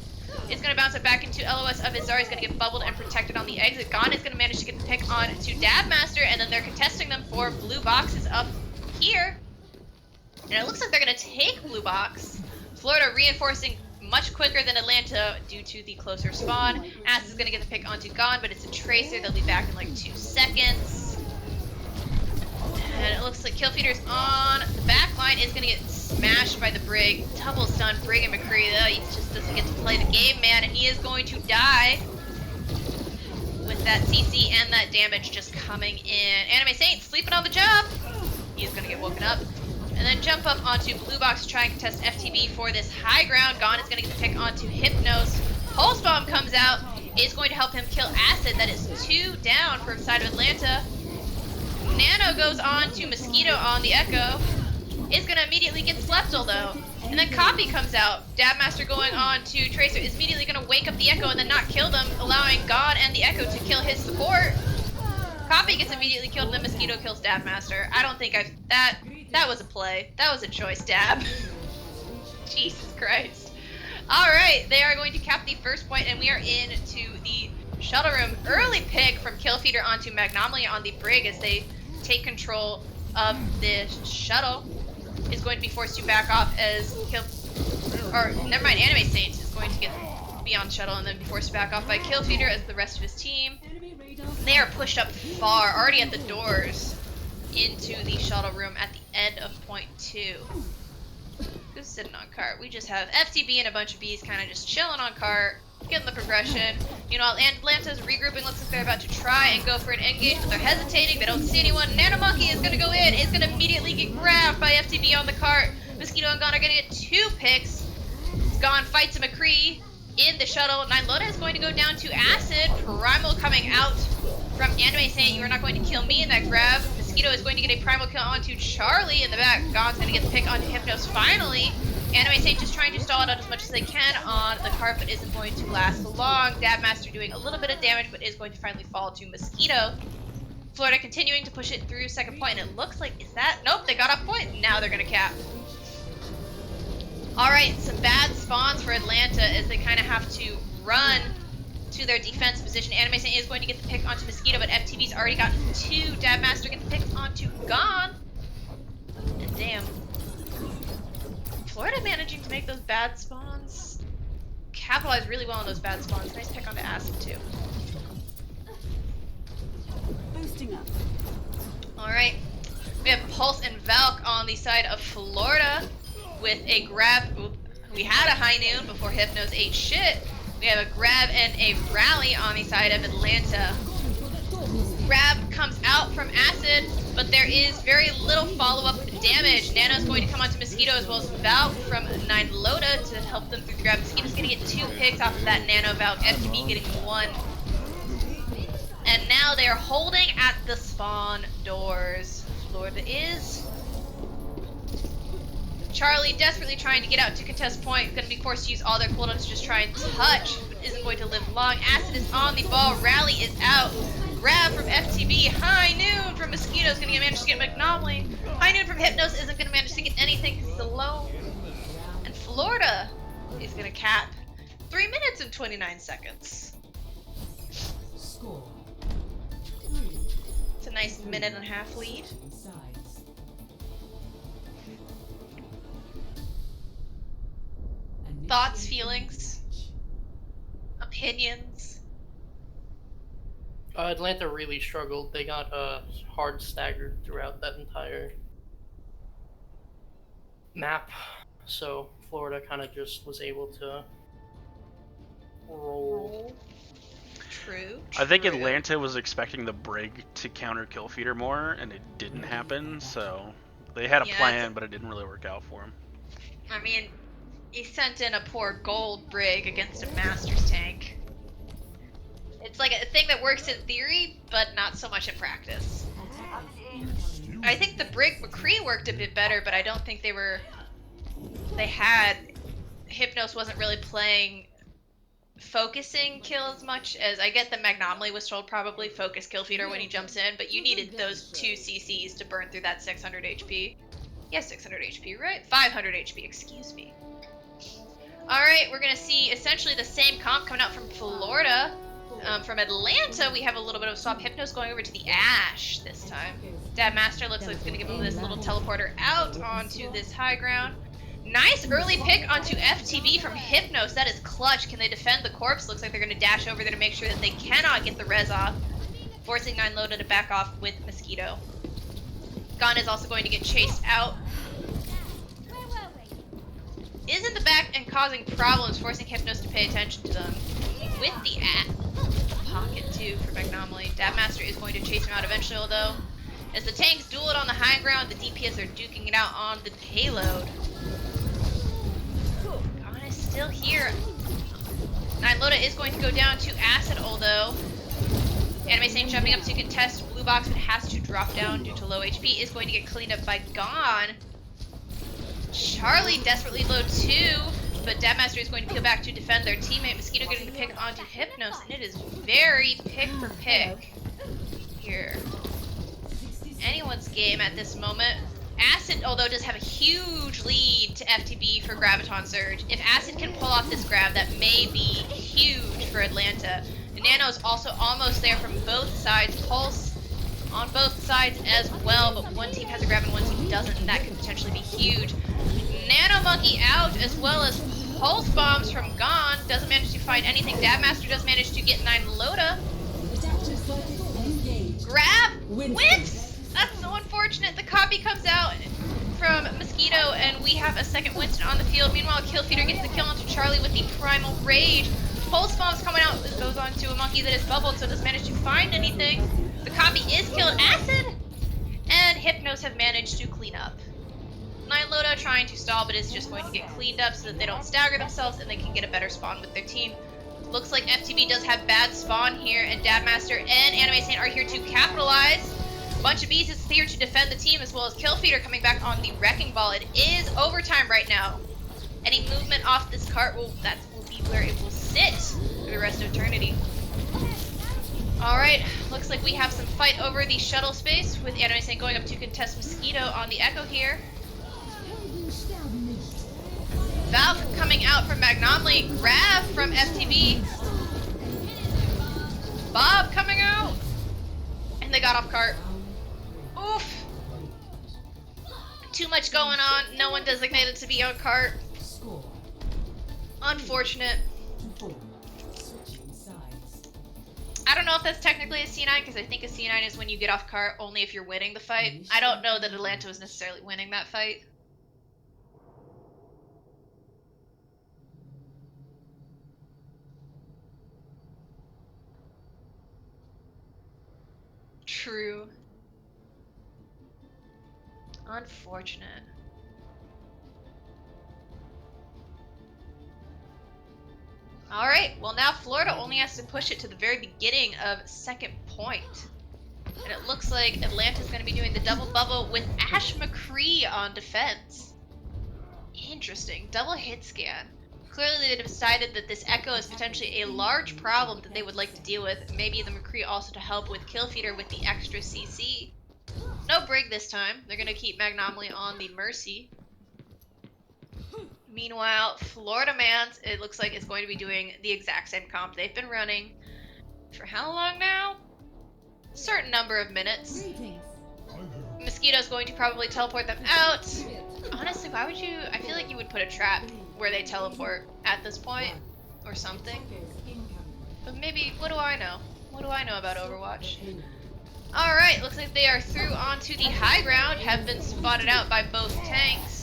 He's going to bounce it back into LOS of his Zara. He's going to get bubbled and protected on the exit. Gon is going to manage to get the pick on to Dabmaster, and then they're contesting them for blue boxes up here. And it looks like they're going to take blue box. Florida reinforcing much quicker than Atlanta due to the closer spawn. Ass is going to get the pick onto Gon, but it's a Tracer. They'll be back in like 2 seconds. And it looks like Killfeeder's on the back line, is going to get smashed by the Brig. Double stun Brig and McCree. He just doesn't get to play the game, man, and he is going to die with that CC and that damage just coming in. Anime Saint sleeping on the job. He's going to get woken up. And then jump up onto blue box to try and contest FTB for this high ground. Gon is going to get the pick onto Hypnos. Pulse Bomb comes out, is going to help him kill Acid. That is 2 down for the side of Atlanta. Nano goes on to Mosquito on the Echo. Is going to immediately get slept though. And then Copy comes out. Dabmaster going on to Tracer is immediately going to wake up the Echo and then not kill them, allowing Gon and the Echo to kill his support. Copy gets immediately killed and then Mosquito kills Dabmaster. I don't think that was a play. That was a choice, Dab. Jesus Christ. Alright, they are going to cap the first point, and we are into the shuttle room. Early pick from Killfeeder onto Magnomaly on the Brig as they take control of the shuttle. Is going to be forced to back off as Anime Saint is going to be on shuttle and then be forced to back off by Killfeeder as the rest of his team. They are pushed up far, already at the doors, into the shuttle room at the end of point 2. Who's sitting on cart? We just have FTB and a bunch of bees kind of just chilling on cart, getting the progression. You know, Atlanta's regrouping. Looks like they're about to try and go for an engage, but they're hesitating. They don't see anyone. Nanomonkey is going to go in. Is going to immediately get grabbed by FTB on the cart. Mosquito and Gon are going to get 2 picks. Gon fights a McCree in the shuttle. 9 Loda is going to go down to Acid. Primal coming out from Anime saying, "You are not going to kill me," in that grab. Mosquito is going to get a primal kill onto Charlie in the back. Gon's going to get the pick onto Hypnos finally. Anime Saint just trying to stall it out as much as they can on the cart, but isn't going to last long. Dabmaster doing a little bit of damage, but is going to finally fall to Mosquito. Florida continuing to push it through second point, and it looks like, nope, they got up point. Now they're going to cap. Alright, some bad spawns for Atlanta as they kind of have to run to their defense position. Anime Saint is going to get the pick onto Mosquito, but FTB's already gotten 2. Dabmaster gets the pick onto Gon. And damn. Florida managing to make those bad spawns. Capitalize really well on those bad spawns. Nice pick onto Acid too. Boosting up. Alright. We have Pulse and Valk on the side of Florida with a grab. We had a High Noon before Hypnos ate shit. We have a grab and a rally on the side of Atlanta. Grab comes out from Acid, but there is very little follow-up damage. Nano's going to come onto Mosquito as well as Valk from 9 Loda to help them through the grab. Mosquito's going to get 2 picks off of that Nano Valk. FTB getting 1. And now they are holding at the spawn doors. Florida is. Charlie desperately trying to get out to contest point. Going to be forced to use all their cooldowns to just try and touch, but isn't going to live long. Acid is on the ball. Rally is out. Grab from FTB. High Noon from Mosquito is going to manage to get Magnomaly. High Noon from Hypnos isn't going to manage to get anything because he's alone. Florida is gonna cap 3 minutes and 29 seconds. Score. It's a nice minute and a half lead. Sides. Thoughts, feelings, opinions. Atlanta really struggled. They got hard staggered throughout that entire map, so Florida kind of just was able to roll. True. I think true. Atlanta was expecting the Brig to counter Kill Feeder more, and it didn't happen, so they had a Yeah, plan, but it didn't really work out for them. I mean, he sent in a poor gold Brig against a Master's tank. It's like a thing that works in theory, but not so much in practice. I think the Brig McCree worked a bit better, but I don't think Hypnos wasn't really playing focusing kill as much as I get that Magnomly was told probably focus kill feeder when he jumps in, but you needed those 2 CCs to burn through that 600 HP. Yeah, 600 HP, right? 500 HP, excuse me. Alright, we're gonna see essentially the same comp coming out from Florida. From Atlanta, we have a little bit of a swap. Hypnos going over to the Ash this time. Dad Master looks like it's gonna give him this little teleporter out onto this high ground. Nice early pick onto FTB from Hypnos. That is clutch. Can they defend the corpse? Looks like they're going to dash over there to make sure that they cannot get the res off, forcing 9 Loda to back off with Mosquito. Gon is also going to get chased out. Is in the back and causing problems, forcing Hypnos to pay attention to them. With the pocket too for Magnomly. Dad Master is going to chase him out eventually, although as the tanks duel it on the high ground, the DPS are duking it out on the payload. Still here. 9 Loda is going to go down to Acid, although Anime Saint jumping up to contest Blue Box but has to drop down due to low HP, is going to get cleaned up by Gon. Charlie desperately low too, but Dabmaster is going to peel back to defend their teammate. Mosquito getting the pick onto Hypnos, and it is very pick for pick here. Anyone's game at this moment. Acid, although, does have a huge lead to FTB for Graviton Surge. If Acid can pull off this grab, that may be huge for Atlanta. The Nano is also almost there from both sides. Pulse on both sides as well, but one team has a grab and one team doesn't, and that could potentially be huge. Nano Monkey out, as well as Pulse Bombs from Gon. Doesn't manage to find anything. Dabmaster does manage to get 9 Loda. Grab! Wins! That's so unfortunate. The copy comes out from Mosquito, and we have a second Winston on the field. Meanwhile, Killfeeder gets the kill onto Charlie with the Primal Rage. Pulse Bomb's coming out. This goes on to a monkey that is bubbled, so doesn't manage to find anything. The copy is killed. Acid! And Hypnos have managed to clean up. 9 Loda trying to stall, but is just going to get cleaned up so that they don't stagger themselves and they can get a better spawn with their team. Looks like FTB does have bad spawn here, and Dabmaster and Anime Saint are here to capitalize. Bunch of bees is here to defend the team, as well as Killfeeder coming back on the Wrecking Ball. It is overtime right now. Any movement off this cart will be where it will sit for the rest of eternity. Alright, looks like we have some fight over the shuttle space, with Anime Saint going up to contest Mosquito on the Echo here. Valve coming out from Magnomly, grab from FTB. Bob coming out, and they got off cart. Oof. Too much going on. No one designated to be on cart. Unfortunate. I don't know if that's technically a C9, because I think a C9 is when you get off cart only if you're winning the fight. I don't know that Atlanta was necessarily winning that fight. True. Unfortunate. Alright, well now Florida only has to push it to the very beginning of second point. And it looks like Atlanta's going to be doing the double bubble with Ash McCree on defense. Interesting. Double hit scan. Clearly they decided that this Echo is potentially a large problem that they would like to deal with. Maybe the McCree also to help with Killfeeder with the extra CC. No Brig this time. They're going to keep Magnomly on the Mercy. Meanwhile, Florida Mans, it looks like it's going to be doing the exact same comp they've been running for how long now? Certain number of minutes. Mosquito's going to probably teleport them out. Honestly, why would you? I feel like you would put a trap where they teleport at this point or something. But maybe, what do I know? What do I know about Overwatch? Alright, looks like they are through onto the high ground, have been spotted out by both tanks.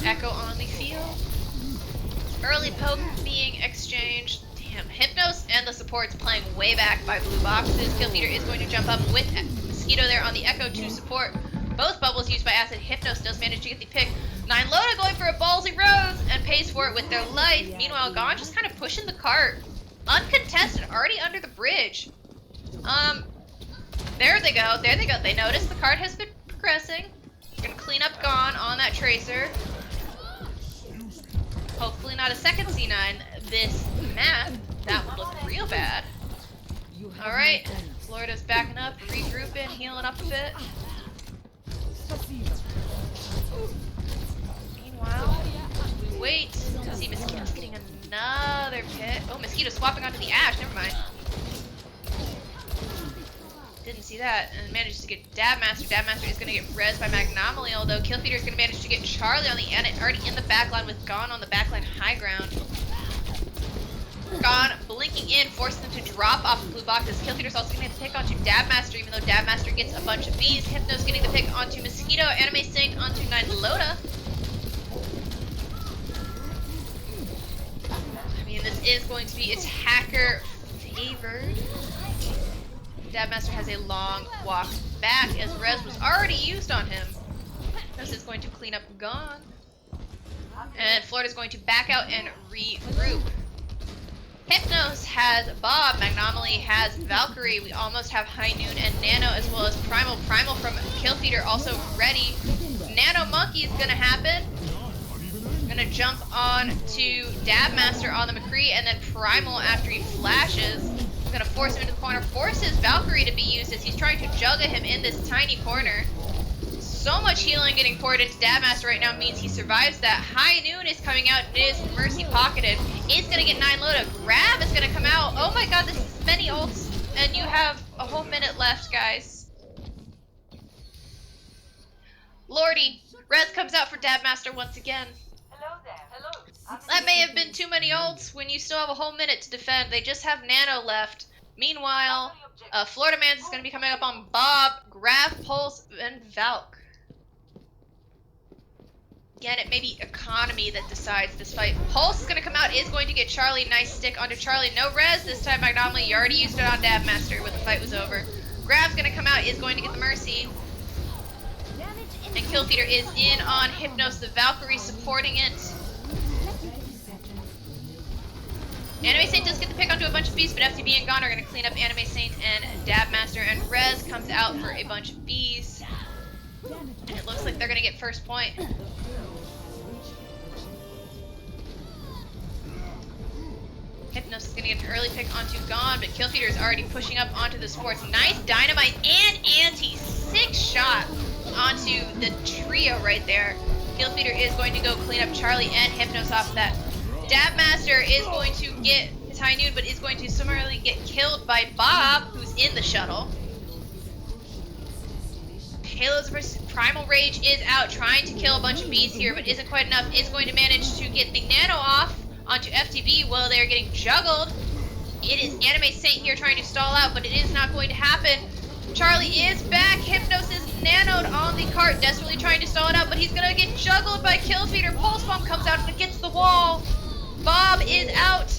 Echo on the field. Early poke being exchanged. Damn, Hypnos and the supports playing way back by blue boxes. Killfeeder is going to jump up with Mosquito there on the Echo to support. Both bubbles used by Acid. Hypnos does manage to get the pick. 9 Loda going for a ballsy rose and pays for it with their life. Meanwhile, Gon just kind of pushing the cart. Uncontested, already under the bridge. There they go, there they go. They notice the cart has been progressing. Gonna clean up Gon on that Tracer. Hopefully not a second C9 this map. That would look real bad. Alright, Florida's backing up, regrouping, healing up a bit. Meanwhile, we wait to see Mosquito's getting another pit. Oh, Mosquito swapping onto the Ash, never mind. Didn't see that, and manages to get Dabmaster. Dabmaster is going to get rezzed by Magnomaly, although Killfeeder is going to manage to get Charlie on the end, already in the backline with Gon on the backline high ground. Gon blinking in, forcing them to drop off the blue boxes. Killfeeder's also going to get the pick onto Dabmaster, even though Dabmaster gets a bunch of bees. Hypno's getting the pick onto Mosquito. Anime Saint onto 9 Loda. I mean, this is going to be attacker favored. Dabmaster has a long walk back as Rez was already used on him. This is going to clean up Gon. And Florida's going to back out and regroup. Hypnos has Bob, Magnomaly has Valkyrie, we almost have High Noon and Nano as well as Primal. Primal from Killfeeder also ready. Nano Monkey is gonna happen. Gonna jump on to Dabmaster on the McCree and then Primal after he flashes. Gonna force him into the corner, forces Valkyrie to be used as he's trying to jugga him in this tiny corner. So much healing getting poured into Dabmaster right now means he survives that. High Noon is coming out, it is Mercy pocketed. It's gonna get 9 Loda. Grab is gonna come out. Oh my god, this is many ults, and you have a whole minute left, guys. Lordy, Rez comes out for Dabmaster once again. Hello there. Hello. That may have been too many ults when you still have a whole minute to defend. They just have Nano left. Meanwhile, Florida Mans is going to be coming up on Bob, Grab, Pulse, and Valk. Again, it may be economy that decides this fight. Pulse is going to come out, is going to get Charlie. Nice stick onto Charlie. No res this time, Magnomaly. You already used it on Dabmaster when the fight was over. Grab's going to come out, is going to get the Mercy. And Killfeeder is in on Hypnos, the Valkyrie supporting it. Anime Saint does get the pick onto a bunch of bees, but FTB and Gon are going to clean up Anime Saint and Dabmaster, and Rez comes out for a bunch of bees. And it looks like they're going to get first point. Hypnos is going to get an early pick onto Gon, but Killfeeder is already pushing up onto the sports. Nice dynamite and anti. 6 shot onto the trio right there. Killfeeder is going to go clean up Charlie and Hypnos off of that. Dabmaster is going to get his High Noon, but is going to summarily get killed by Bob, who's in the shuttle. Halo's versus Primal Rage is out, trying to kill a bunch of bees here, but isn't quite enough. Is going to manage to get the Nano off onto FTB while they are getting juggled. It is Anime Saint here trying to stall out, but it is not going to happen. Charlie is back. Hypnos is nanoed on the cart, desperately trying to stall it out, but he's going to get juggled by Killfeeder. Pulse Bomb comes out and it gets the wall. Bob is out.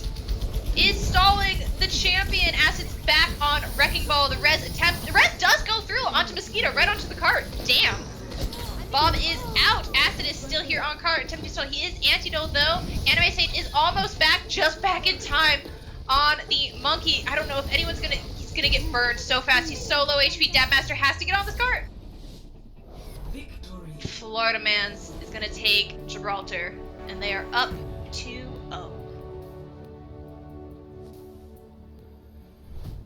Is stalling the champion. Acid's back on Wrecking Ball. The Rez attempt. The Rez does go through onto Mosquito, right onto the cart. Damn. Bob is out. Acid is still here on cart. Attempting to stall. He is antidote though. Anime Saint is almost back, just back in time on the monkey. I don't know if anyone's gonna. He's gonna get burned so fast. He's so low HP. Dabmaster has to get on this cart. Victory. Florida Mans is gonna take Gibraltar, and they are up 2-0.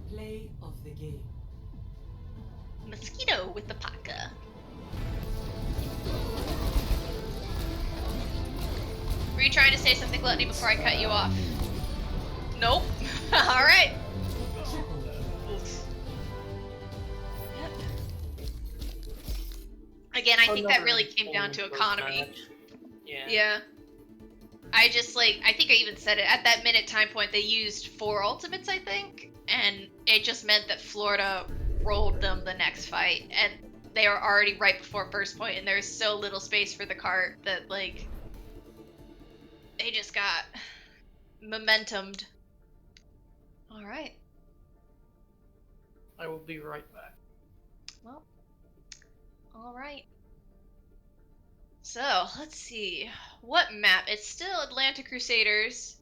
Play of the game. Mosquito with the Paka. Were you trying to say something, Gluttony, before I cut you off? Nope. All right. Again, I think that really came down to economy. Yeah. I just, like, I think I even said it. At that minute time point, they used 4 ultimates, I think. And it just meant that Florida rolled them the next fight. And they are already right before first point, and there's so little space for the cart that, like, they just got momentumed. All right. I will be right back. Well, all right. So, let's see. What map? It's still Atlanta Crusaders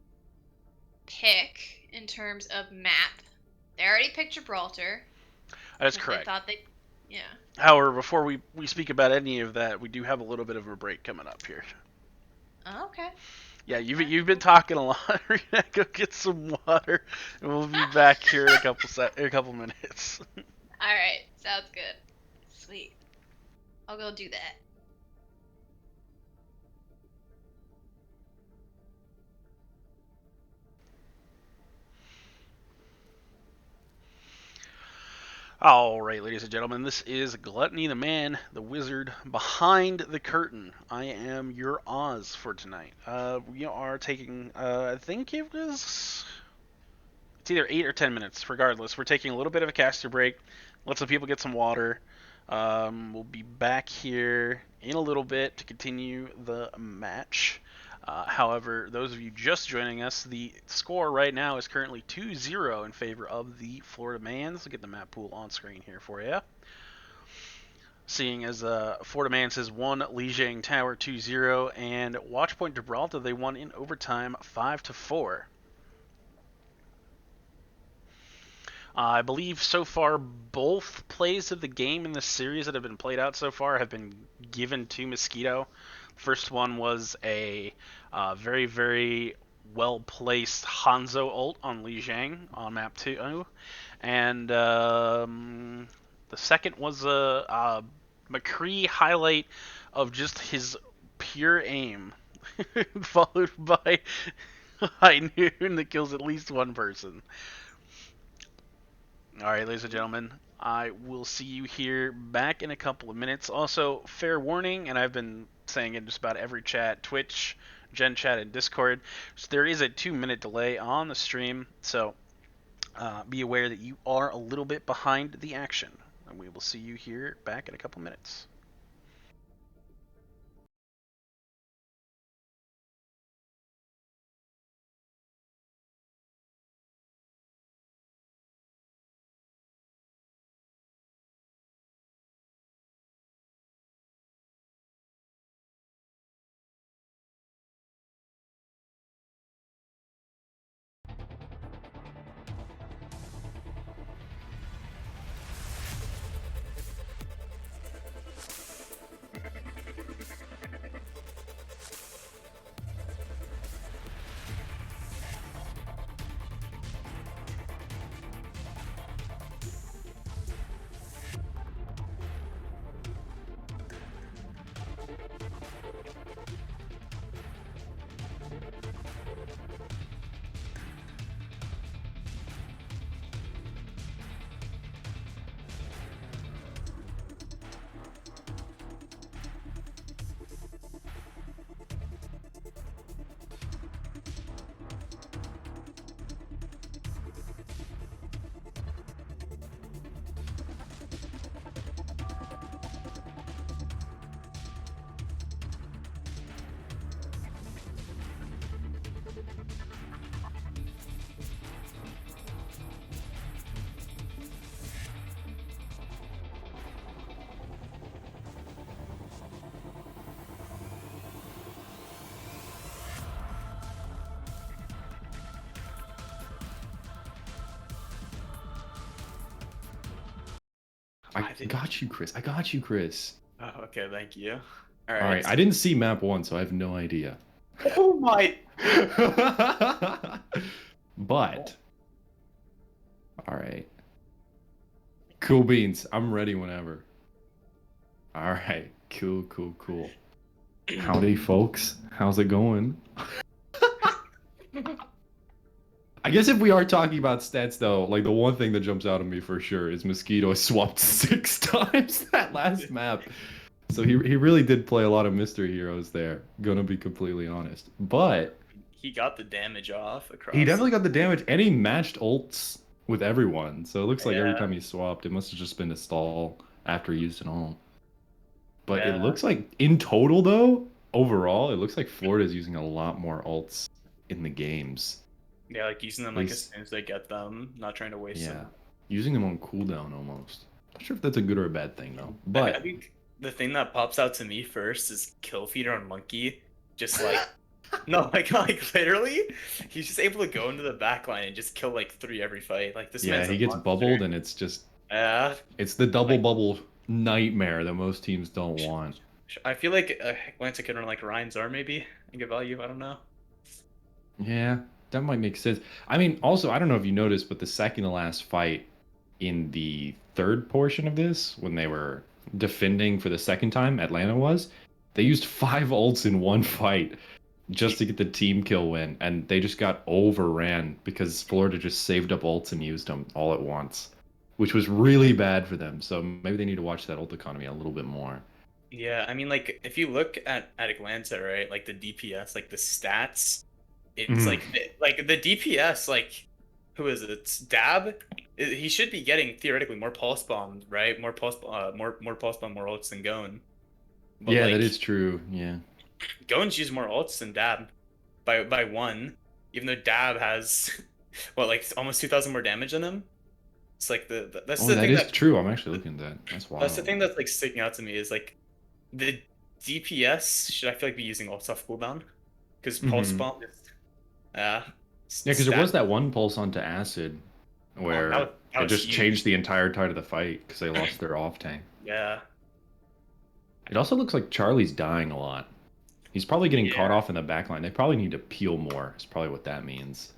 pick in terms of map. They already picked Gibraltar. That is They correct. thought they... Yeah. However, before we speak about any of that, we do have a little bit of a break coming up here. Oh, okay. Yeah, you've been talking a lot. We're gonna go get some water, and we'll be back here in a couple minutes. All right. Sounds good. Sweet. I'll go do that. All right, ladies and gentlemen, this is Gluttony, the man, the wizard behind the curtain. I am your Oz for tonight. We are taking, I think it was, it's either 8 or 10 minutes. Regardless, we're taking a little bit of a caster break. Let some people get some water. We'll be back here in a little bit to continue the match. However, those of you just joining us, the score right now is currently 2-0 in favor of the Florida Mans. I'll get the map pool on screen here for you. Seeing as Florida Mans has won Lijiang Tower 2-0, and Watchpoint Gibraltar they won in overtime 5-4. I believe so far both plays of the game in the series that have been played out so far have been given to Mosquito. First one was a very, very well-placed Hanzo ult on Lijiang on map 2. And the second was a McCree highlight of just his pure aim, followed by High Noon that kills at least one person. Alright, ladies and gentlemen, I will see you here back in a couple of minutes. Also, fair warning, and I've been saying in just about every chat, Twitch, Gen Chat, and Discord, so there is a 2-minute delay on the stream, so be aware that you are a little bit behind the action. And we will see you here back in a couple minutes. I got you, Chris. I got you, Chris. Oh, okay, thank you. All right. I didn't see map 1, so I have no idea. Oh my! But all right. Cool beans. I'm ready whenever. All right. Cool. Howdy, folks. How's it going? I guess if we are talking about stats, though, like the one thing that jumps out at me for sure is Mosquito swapped 6 times that last map. So he really did play a lot of mystery heroes there, gonna be completely honest. But He got the damage off across. he definitely got the damage, and he matched ults with everyone. So it looks like every Yeah. time he swapped, it must have just been a stall after he used an ult. But it Yeah. looks like, in total, though, overall, it looks like Florida's using a lot more ults in the games. Yeah, like using them At like least- as soon as they get them, not trying to waste Yeah. them. Using them on cooldown almost. Not sure if that's a good or a bad thing, though. I But think the thing that pops out to me first is kill feeder on Monkey. Just like no, like literally, he's just able to go into the back line and just kill like 3 every fight. Like this yeah, man's a he gets monster. bubbled, and it's just, Yeah, it's the double Like- bubble nightmare that most teams don't want. I feel like Atlanta could run like Ryan's R maybe and get value. I don't know. Yeah, that might make sense. I mean, also, I don't know if you noticed, but the second to last fight in the third portion of this, when they were defending for the second time, Atlanta was, they used 5 ults in one fight just to get the team kill win, and they just got overran because Florida just saved up ults and used them all at once, which was really bad for them. So maybe they need to watch that ult economy a little bit more. Yeah, I mean, like if you look at Atlanta, right, like the DPS, like the stats, it's like the DPS, like who is it? It's Dab. He should be getting theoretically more pulse bombs, right? More pulse, more pulse bomb, more ults than Gone. But, Yeah, like, that is true. Yeah. Gone's used more ults than Dab by 1, even though Dab has what like almost 2,000 more damage than him. It's like that's Oh, the that thing is true. I'm actually looking at that. That's wild. That's the thing that's like sticking out to me is like the DPS should I feel like be using ults off cooldown because pulse Mhm. bomb is Yeah, because there was that one pulse onto acid where that it was just huge. changed the entire tide of the fight because they lost their off tank. Yeah, It also looks like Charlie's dying a lot. He's probably getting caught Yeah. off in the back line. They probably need to peel more. Is probably what that means.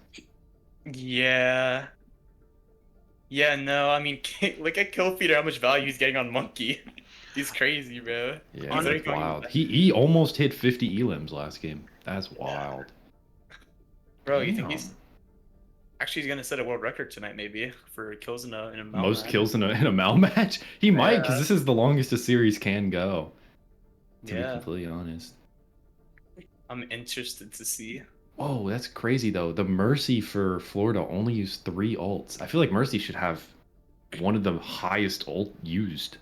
yeah, no, I mean look at kill feeder, how much value he's getting on Monkey. He's crazy, bro. Yeah, He's that's already wild. going- He almost hit 50 elims last game. That's wild. Bro, you think he's Damn. actually he's gonna set a world record tonight maybe for kills in a MOWL Most match? kills in a MOWL match? He might, because Yeah. this is the longest a series can go. To be Yeah, completely honest. I'm interested to see. Whoa, that's crazy though. The Mercy for Florida only used 3 ults. I feel like Mercy should have one of the highest ult used.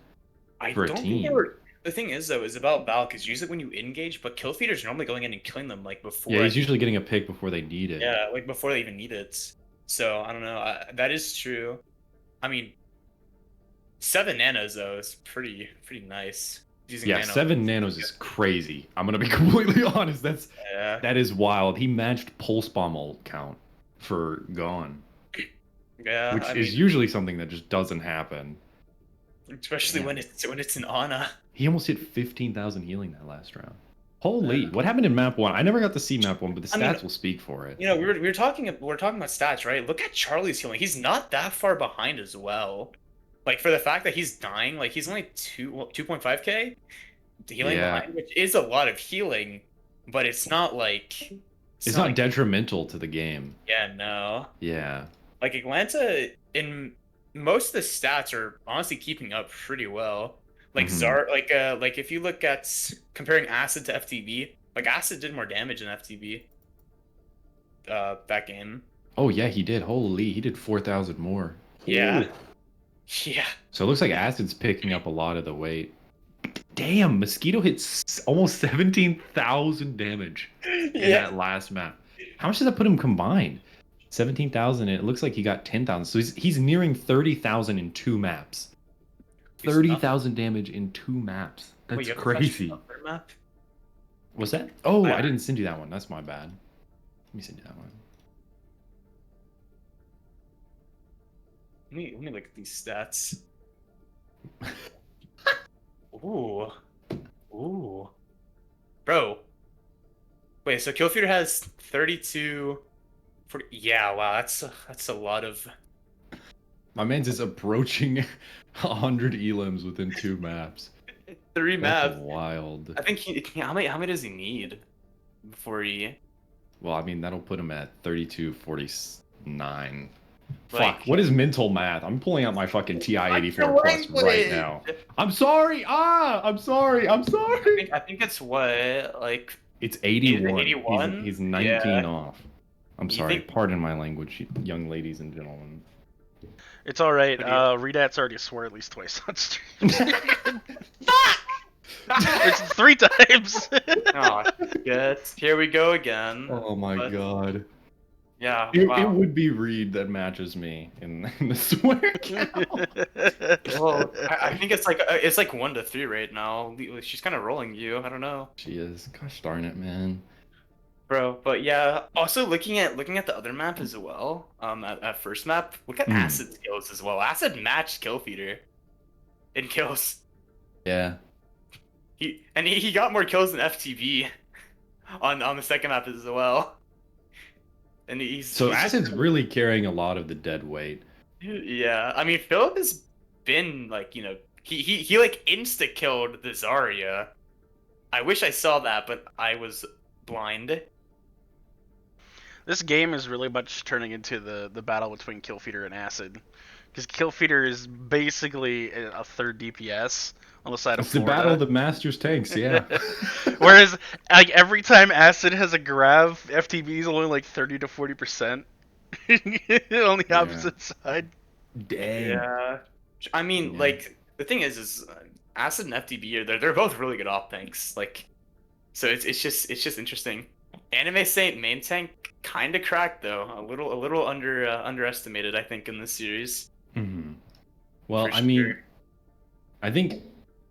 I For a don't think team. they were. The thing is though, is about Val because usually when you engage, but kill feeders are normally going in and killing them like before. Yeah, he's usually getting a pick before they need it. Yeah, like before they even need it. So I don't know. That is true. I mean, 7 nanos though is pretty nice. Using Yeah, nano. 7 nanos is crazy. I'm gonna be completely honest. Yeah, That is wild. He matched pulse bomb ult count for Gone, yeah. which I is mean, usually something that just doesn't happen. especially Yeah. when it's an Ana. He almost hit 15,000 healing that last round. Holy! What happened in map 1? I never got to see map 1, but the stats I mean, will speak for it. You know, we're talking about stats, right? Look at Charlie's healing. He's not that far behind as well. Like for the fact that he's dying, like he's only 2.5k healing Yeah. behind, which is a lot of healing, but it's not like It's not like, detrimental to the game. yeah, no. Yeah. Like Atlanta in most of the stats are honestly keeping up pretty well. Like Mhm. like if you look at comparing Acid to FTB, like Acid did more damage than FTB that game. Oh yeah, he did. Holy, he did 4,000 more. Yeah. Ooh. Yeah. So it looks like Acid's picking up a lot of the weight. Damn, Mosquito hit almost 17,000 damage in that last map. How much does that put him combined? 17,000, and it looks like he got 10,000. So he's nearing 30,000 in 2 maps. 30,000 damage in 2 maps. That's Wait, you have to crazy. touch the map? What's that? Oh, I- I didn't send you that one. That's my bad. Let me send you that one. Let me look at these stats. Ooh. Ooh. Bro. Wait, so Killfeeder has 32 40, yeah, wow, that's a lot of My man's is approaching 100 elims within 2 maps. 3 That's maps. wild. I think how many does he need before he? Well, I mean, that'll put him at 3249. Fuck, Like- what is mental math? I'm pulling out my fucking TI-84 your Plus right language! now. I'm sorry! I'm sorry! I think it's what, like... It's 81. 81? He's 19 Yeah. off. I'm You sorry, think- pardon my language, young ladies and gentlemen. It's all right. What do you- Redat's already swore at least twice on stream. It's 3 times. Oh, shit. Here we go again. Oh my But- god. Yeah, It wow. would be Reed that matches me in the swear count. Well, I think it's like 1 to 3 right now. She's kind of rolling you. I don't know, She is. Gosh darn it, man. bro. But yeah. Also, looking at the other map as well. At first map, look at Hmm. Acid's kills as well. Acid matched Kill Feeder in kills. Yeah. He got more kills than FTB on the second map as well. And he's Acid's really carrying a lot of the dead weight. Yeah, I mean Philip has been like, you know, he like insta killed the Zarya. I wish I saw that, but I was blind. This game is really much turning into the battle between Killfeeder and Acid, because Killfeeder is basically a third DPS on the side of It's the Florida. battle of the Masters tanks, yeah. Whereas, like every time Acid has a grav, FTB is only like 30 to 40% on the opposite side. Dang. Yeah, I mean, Yeah. like the thing is Acid and FTB they're both really good op tanks. Like, so it's just interesting. Anime Saint main tank kind of cracked though, a little underestimated I think in this series. Mhm. Well, For I mean, sure. I think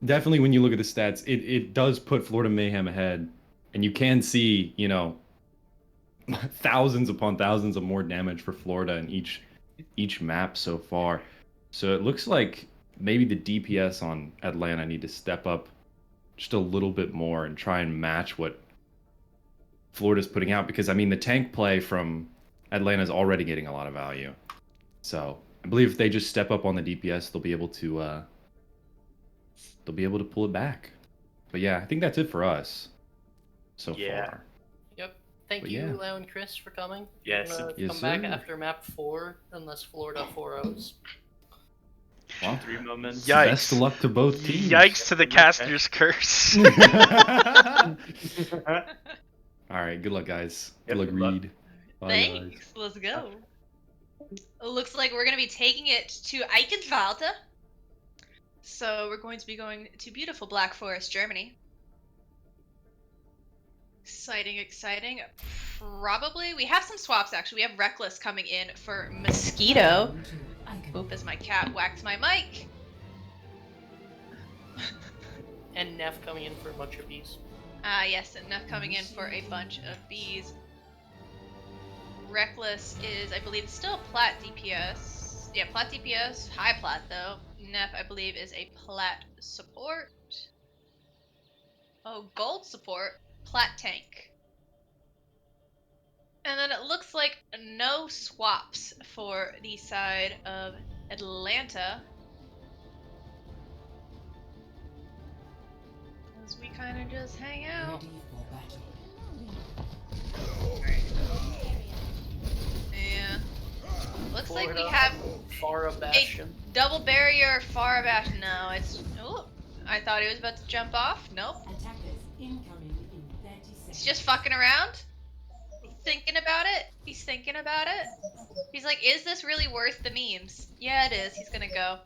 definitely when you look at the stats, it does put Florida Mayhem ahead, and you can see, you know, thousands upon thousands of more damage for Florida in each map so far. So it looks like maybe the DPS on Atlanta need to step up just a little bit more and try and match what Florida's putting out, because I mean the tank play from Atlanta's already getting a lot of value. So I believe if they just step up on the DPS, they'll be able to pull it back. But yeah, I think that's it for us so far. Yep. Thank But you, yeah. Leo and Chris, for coming. Yes. I'm gonna Yes, come back sir. after map 4, unless Florida 4-0s. Well, 3 moments. Yikes. best of luck to both teams. Yikes to the caster's curse. All right, good luck, guys. Yep, Good luck, good luck. Reed. Bye, guys. Thanks. Let's go. Looks like we're gonna be taking it to Eichenwalde. So we're going to be going to beautiful Black Forest, Germany. Exciting, exciting. Probably we have some swaps actually. We have Reckless coming in for Mosquito. Oop, as my cat whacked my mic. And Neff coming in for a bunch of bees. Yes, and Neff coming in for a bunch of bees. Reckless is, I believe, still plat DPS. Yeah, plat DPS. High plat, though. Neff, I believe, is a plat support. Oh, gold support. Plat tank. And then it looks like no swaps for the side of Atlanta. As we kind of just hang out. Ready for battle. Yeah. Looks like we Florida, have Farah Bastion. double barrier Farabash. No, it's. Oh, I thought he was about to jump off. Nope. Attackers incoming in 30 seconds. He's just fucking around. Thinking about it. He's thinking about it. He's like, is this really worth the memes? Yeah, it is. He's gonna go.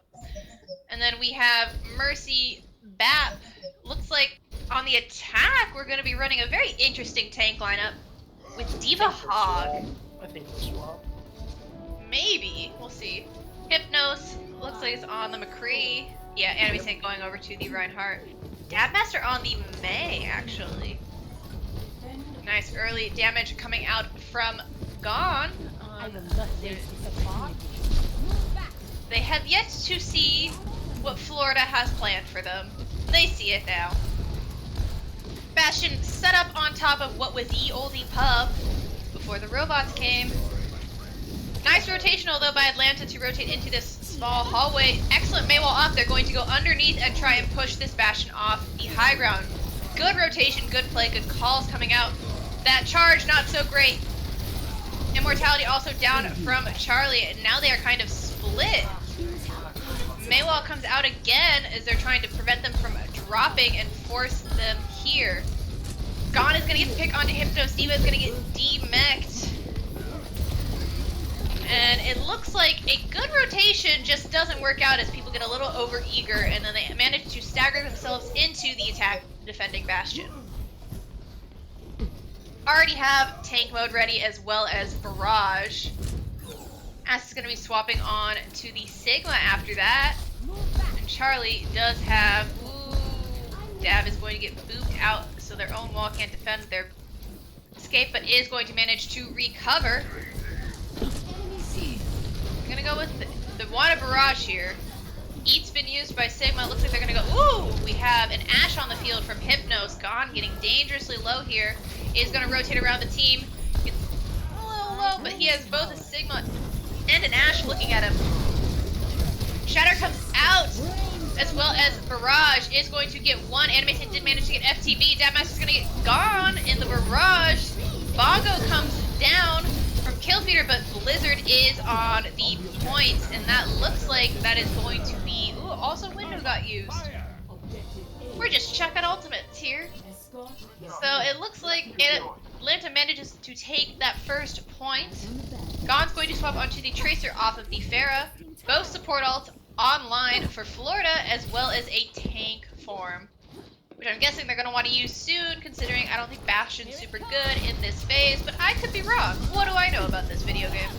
And then we have Mercy Bap. Looks like on the attack, we're gonna be running a very interesting tank lineup with Diva Hog. I think we'll swap. Maybe. We'll see. Hypnos looks like it's on the McCree. Yeah, enemy tank going over to the Reinhardt. Dabmaster on the May, actually. Nice early damage coming out from Gone. They have yet to see what Florida has planned for them. They see it now. Bastion set up on top of what was the oldie pub before the robots came. Nice rotational though by Atlanta to rotate into this small hallway. Excellent MOWL off. They're going to go underneath and try and push this Bastion off the high ground. Good rotation, good play, good calls coming out. That charge, not so great. Immortality also down from Charlie, and now they are kind of split. MOWL comes out again as they're trying to prevent them from dropping and force them here. Gone is going to get the pick onto Hypnos. D.Va is going to get demeched. And it looks like a good rotation just doesn't work out as people get a little over-eager, and then they manage to stagger themselves into the attack defending Bastion. Already have tank mode ready as well as barrage. Ass is going to be swapping on to the Sigma after that. And Charlie does have... Ooh, Dab is going to get booped out so their own wall can't defend their escape, but is going to manage to recover. I'm going to go with the Wanna Barrage here. Eat's been used by Sigma. Looks like they're going to go... Ooh! We have an Ashe on the field from Hypnos. Gone getting dangerously low here. Is going to rotate around the team. Gets a little low, but he has both a Sigma and an Ashe looking at him. Shatter comes out, as well as Barrage is going to get one. Animation did manage to get FTB. Dabmaster's going to get gone in the Barrage. Bongo comes down from Killfeeder, but Blizzard is on the points, and that looks like that is going to be... Ooh, also Window got used. We're just chucking ultimates here. So it looks like Atlanta manages to take that first point. Gone's going to swap onto the Tracer off of the Pharah. Both support ults online for Florida, as well as a tank form, which I'm guessing they're going to want to use soon, considering I don't think Bastion's super good in this phase, but I could be wrong. What do I know about this video game?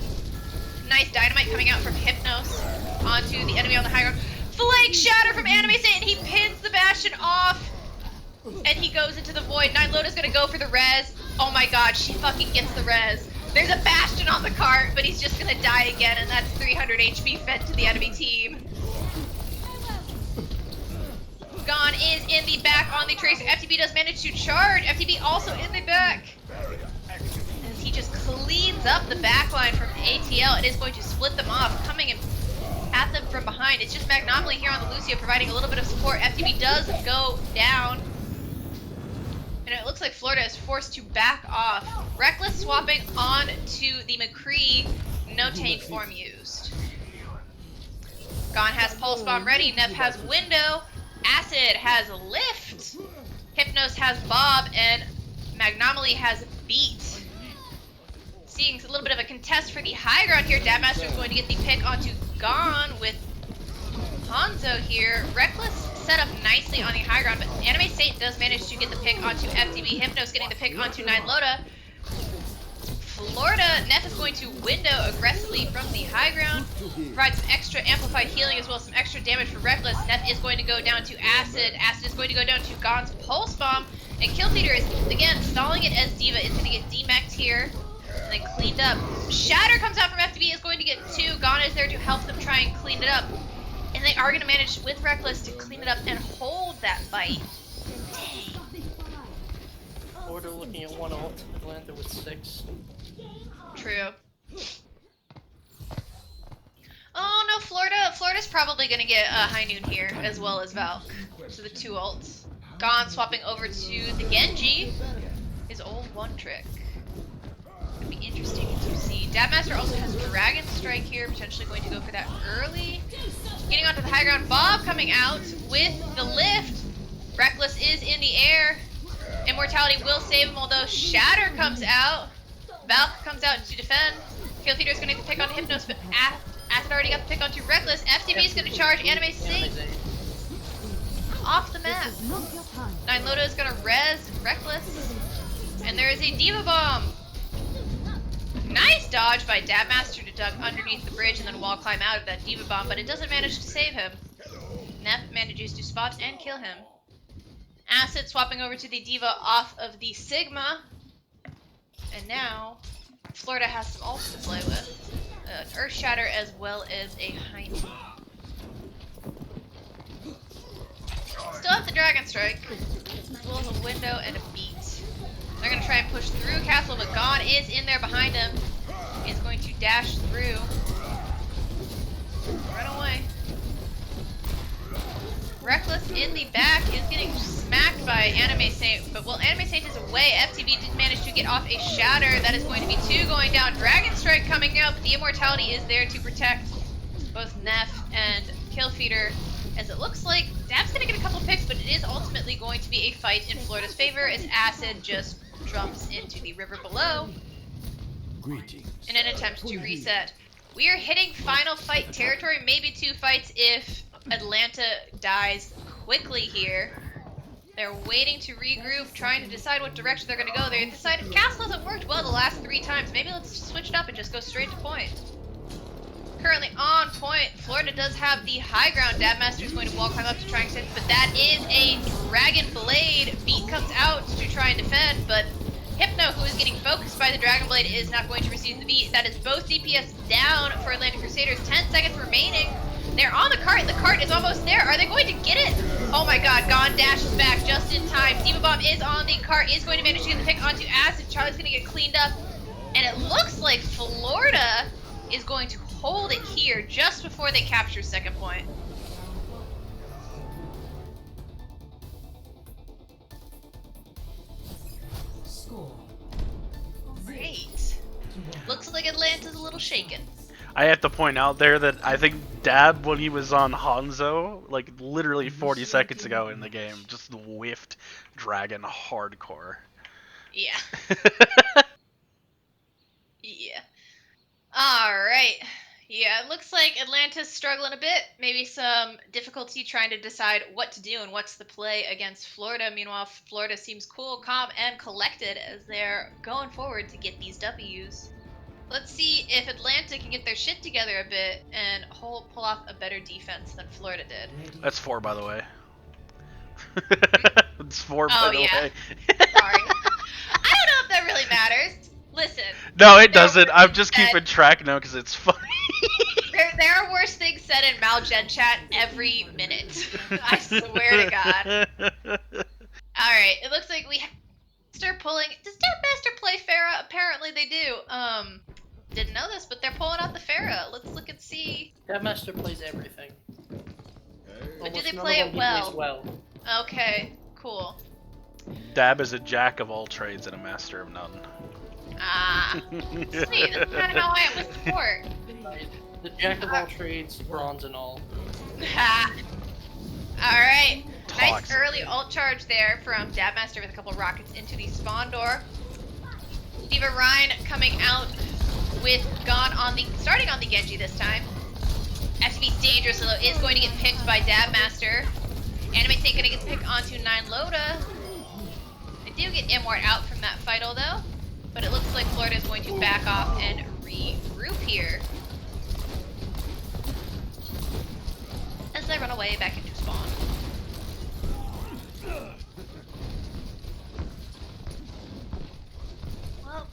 Nice dynamite coming out from Hypnos onto the enemy on the high ground. Flake Shatter from Anime Saint, and he pins the Bastion off. And he goes into the void. Nine Loda's gonna go for the res. Oh my god, she fucking gets the res. There's a Bastion on the cart, but he's just gonna die again, and that's 300 HP fed to the enemy team. Gone is in the back on the Tracer. FTB does manage to charge. FTB also in the back. As he just cleans up the backline from ATL, it is going to split them off, coming in at them from behind. It's just Magnopoly here on the Lucio providing a little bit of support. FTB does go down. And it looks like Florida is forced to back off. Reckless swapping on to the McCree. No tank form used. Gone has Pulse Bomb ready. Neff has Window. Acid has Lift. Hypnos has Bob. And Magnopoly has Beat. Seeing a little bit of a contest for the high ground here. Dabmaster is going to get the pick onto Gone with Hanzo here. Reckless set up nicely on the high ground, but Anime Saint does manage to get the pick onto FTB. Hypnos getting the pick onto Nine Loda. Florida, Neff is going to window aggressively from the high ground. Provide some extra amplified healing as well as some extra damage for Reckless. Neff is going to go down to Acid. Acid is going to go down to Gone's Pulse Bomb. And Killfeeder is, again, stalling it as D.Va is going to get demeched here. And then cleaned up. Shatter comes out from FTB, is going to get two. Gone is there to help them try and clean it up. And they are going to manage with Reckless to clean it up and hold that fight. Dang. Florida looking at one ult, Atlanta with 6. True. Oh no, Florida's probably going to get High Noon here, as well as Valk. So the two ults. Gone swapping over to the Genji. His old one trick. Could be interesting to see. Dabmaster also has Dragon Strike here, potentially going to go for that early. Getting onto the high ground, Bob coming out with the lift. Reckless is in the air. Immortality will save him, although Shatter comes out. Valk comes out to defend. Killfeeder is going to get the pick on Hypnos, but Acid already got the pick onto Reckless. FTB is going to charge Anime Saint off the map. Nine Loda is going to res Reckless. And there is a D.Va Bomb. Nice dodge by Dabmaster to duck underneath the bridge and then wall climb out of that D.Va Bomb, but it doesn't manage to save him. Neff manages to spot and kill him. Acid swapping over to the D.Va off of the Sigma. And now, Florida has some ults to play with. Earth Shatter as well as a High Noon. Still have the Dragon Strike, as well as a Window and a Beat. They're going to try and push through Castle, but Gone is in there behind him. Is going to dash through. Run away. Reckless in the back is getting smacked by Anime Saint, but while Anime Saint is away, FTB did manage to get off a Shatter. That is going to be 2 going down. Dragon Strike coming out, but the Immortality is there to protect both Neff and Killfeeder, as it looks like Dab's going to get a couple picks, but it is ultimately going to be a fight in Florida's favor as Acid just jumps into the river below in an attempt to reset. We are hitting final fight territory, maybe 2 fights if Atlanta dies quickly here. They're waiting to regroup, trying to decide what direction they're going to go. They decided Castle hasn't worked well the last 3 times. Maybe let's switch it up and just go straight to point. Currently on point, Florida does have the high ground. Dabmaster is going to wall climb up to try and extend, but that is a Dragon Blade. Beat comes out to try and defend, but Hypno, who is getting focused by the Dragon Blade, is not going to receive the beat. That is both DPS down for Atlantic Crusaders. 10 seconds remaining. They're on the cart. The cart is almost there. Are they going to get it? Oh my god, Gon dashes back just in time. Diva Bomb is on the cart, is going to manage to get the pick onto Acid. Charlie's going to get cleaned up. And it looks like Florida is going to hold it here just before they capture second point. Score. Great. Looks like Atlanta's a little shaken. I have to point out there that I think Dab, when he was on Hanzo, like literally 40 seconds ago in the game, just whiffed Dragon hardcore. Yeah. Yeah. Alright. Yeah, it looks like Atlanta's struggling a bit. Maybe some difficulty trying to decide what to do and what's the play against Florida. Meanwhile, Florida seems cool, calm, and collected as they're going forward to get these W's. Let's see if Atlanta can get their shit together a bit and pull off a better defense than Florida did. That's 4, by the way. It's 4, by the way. Sorry. I don't know if that really matters. Listen. No, it doesn't. I'm just keeping track now because it's funny. There are worse things said in MOWL Gen Chat every minute. I swear to God. Alright, it looks like we start pulling. Does Dabmaster play Pharah? Apparently they do. Didn't know this, but they're pulling out the Pharah. Let's look and see. Dabmaster plays everything. But do Almost they none play of it them he well? plays well. Okay, cool. Dab is a jack of all trades and a master of none. Ah, sweet. That's kind of how I am with support. The jack of all trades, bronze and all. Alright. Nice Toxic. early ult charge there from Dabmaster with a couple rockets into the spawn door. Diva Ryan coming out with starting on the Genji this time. FTB's dangerous, although is going to get picked by Dabmaster. Anime Saint gonna get the pick onto 9 Loda. They do get Immort out from that fight, although. But it looks like Florida is going to back off and regroup here. As they run away back into spawn. Well,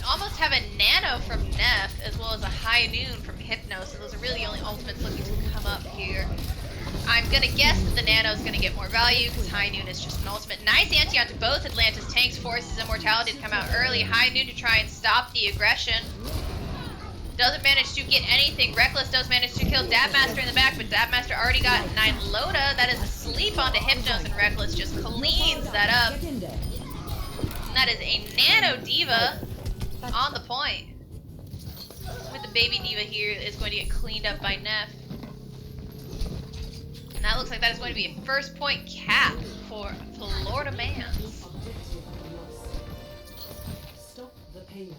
almost have a Nano from Neff as well as a High Noon from Hypno, so those are really the only ultimates looking to come up here. I'm gonna guess that the Nano is gonna get more value because High Noon is just an ultimate. Nice anti onto both Atlanta's tanks, forces Immortality to come out early. High Noon to try and stop the aggression. Doesn't manage to get anything. Reckless does manage to kill Dabmaster in the back, but Dabmaster already got 9 Loda. That is asleep onto Hypnos, and Reckless just cleans that up. And that is a Nano Diva on the point. With the baby Diva here is going to get cleaned up by Neff. And that looks like that is going to be a first point cap for Florida Mans. Stop the payload.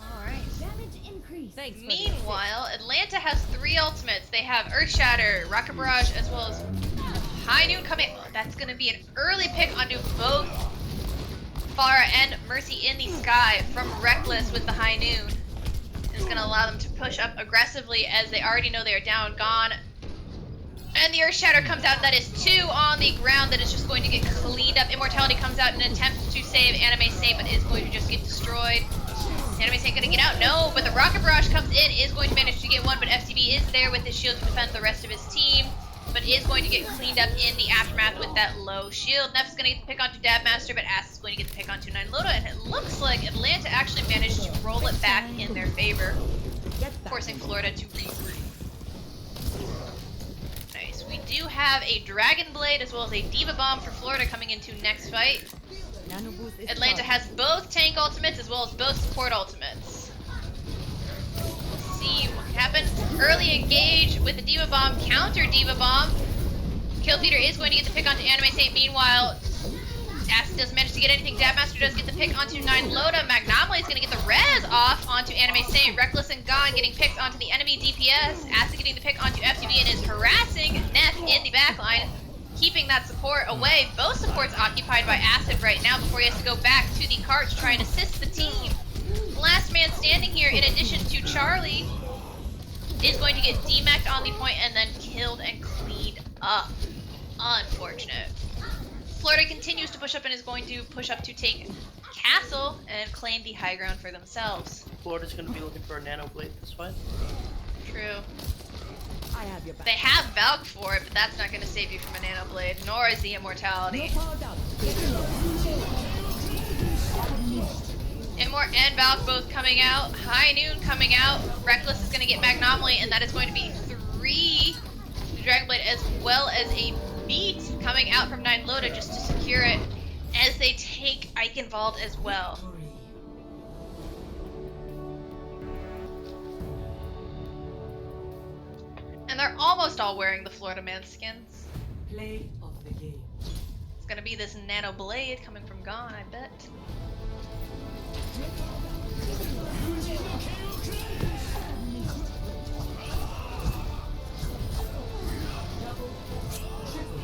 Alright. Damage increase. Thanks. Meanwhile, Atlanta has 3 ultimates. They have Earth Shatter, Rocket Barrage, as well as High Noon coming. Oh, that's going to be an early pick onto both Farah and Mercy in the sky from Reckless with the High Noon. It's going to allow them to push up aggressively as they already know they are down, gone. And the Earth Shatter comes out. That is 2 on the ground. That is just going to get cleaned up. Immortality comes out in an attempt to save Anime Saint, but is going to just get destroyed. Anime Saint gonna get out? No, but the Rocket Barrage comes in, is going to manage to get one, but FTB is there with his shield to defend the rest of his team, but is going to get cleaned up in the aftermath with that low shield. Neff's gonna get the pick onto Dabmaster, but Ass is going to get the pick onto 9 Loda, and it looks like Atlanta actually managed to roll it back in their favor, forcing Florida to regroup. do have a Dragon Blade as well as a Diva Bomb for Florida coming into next fight. Atlanta has both tank ultimates as well as both support ultimates. We'll see what can happen. Early engage with the Diva Bomb, counter Diva Bomb. Killfeeder is going to get the pick onto Anime Saint. Meanwhile, Acid doesn't manage to get anything. Dabmaster does get the pick onto 9 Loda. Magnomly is going to get the res off onto Anime Saint. Reckless and Gone getting picked onto the enemy DPS. Acid getting the pick onto FTB and is harassing Neff in the backline, keeping that support away. Both supports occupied by Acid right now before he has to go back to the cart to try and assist the team. Last man standing here, in addition to Charlie, is going to get demeched on the point and then killed and cleaned up. Unfortunate. Florida continues to push up and is going to push up to take Castle and claim the high ground for themselves. Florida's going to be looking for a Nano Blade this fight. True. I have your back. They have Valk for it, but that's not going to save you from a Nano Blade, nor is the Immortality. Immort and Valk both coming out. High Noon coming out. Reckless is going to get Magnomly, and that is going to be 3 Dragon Blade as well as a beat coming out from 9 Loda just to secure it as they take Eichenwald as well. And they're almost all wearing the Florida Man skins. Play of the game. It's gonna be this Nano Blade coming from Gone, I bet.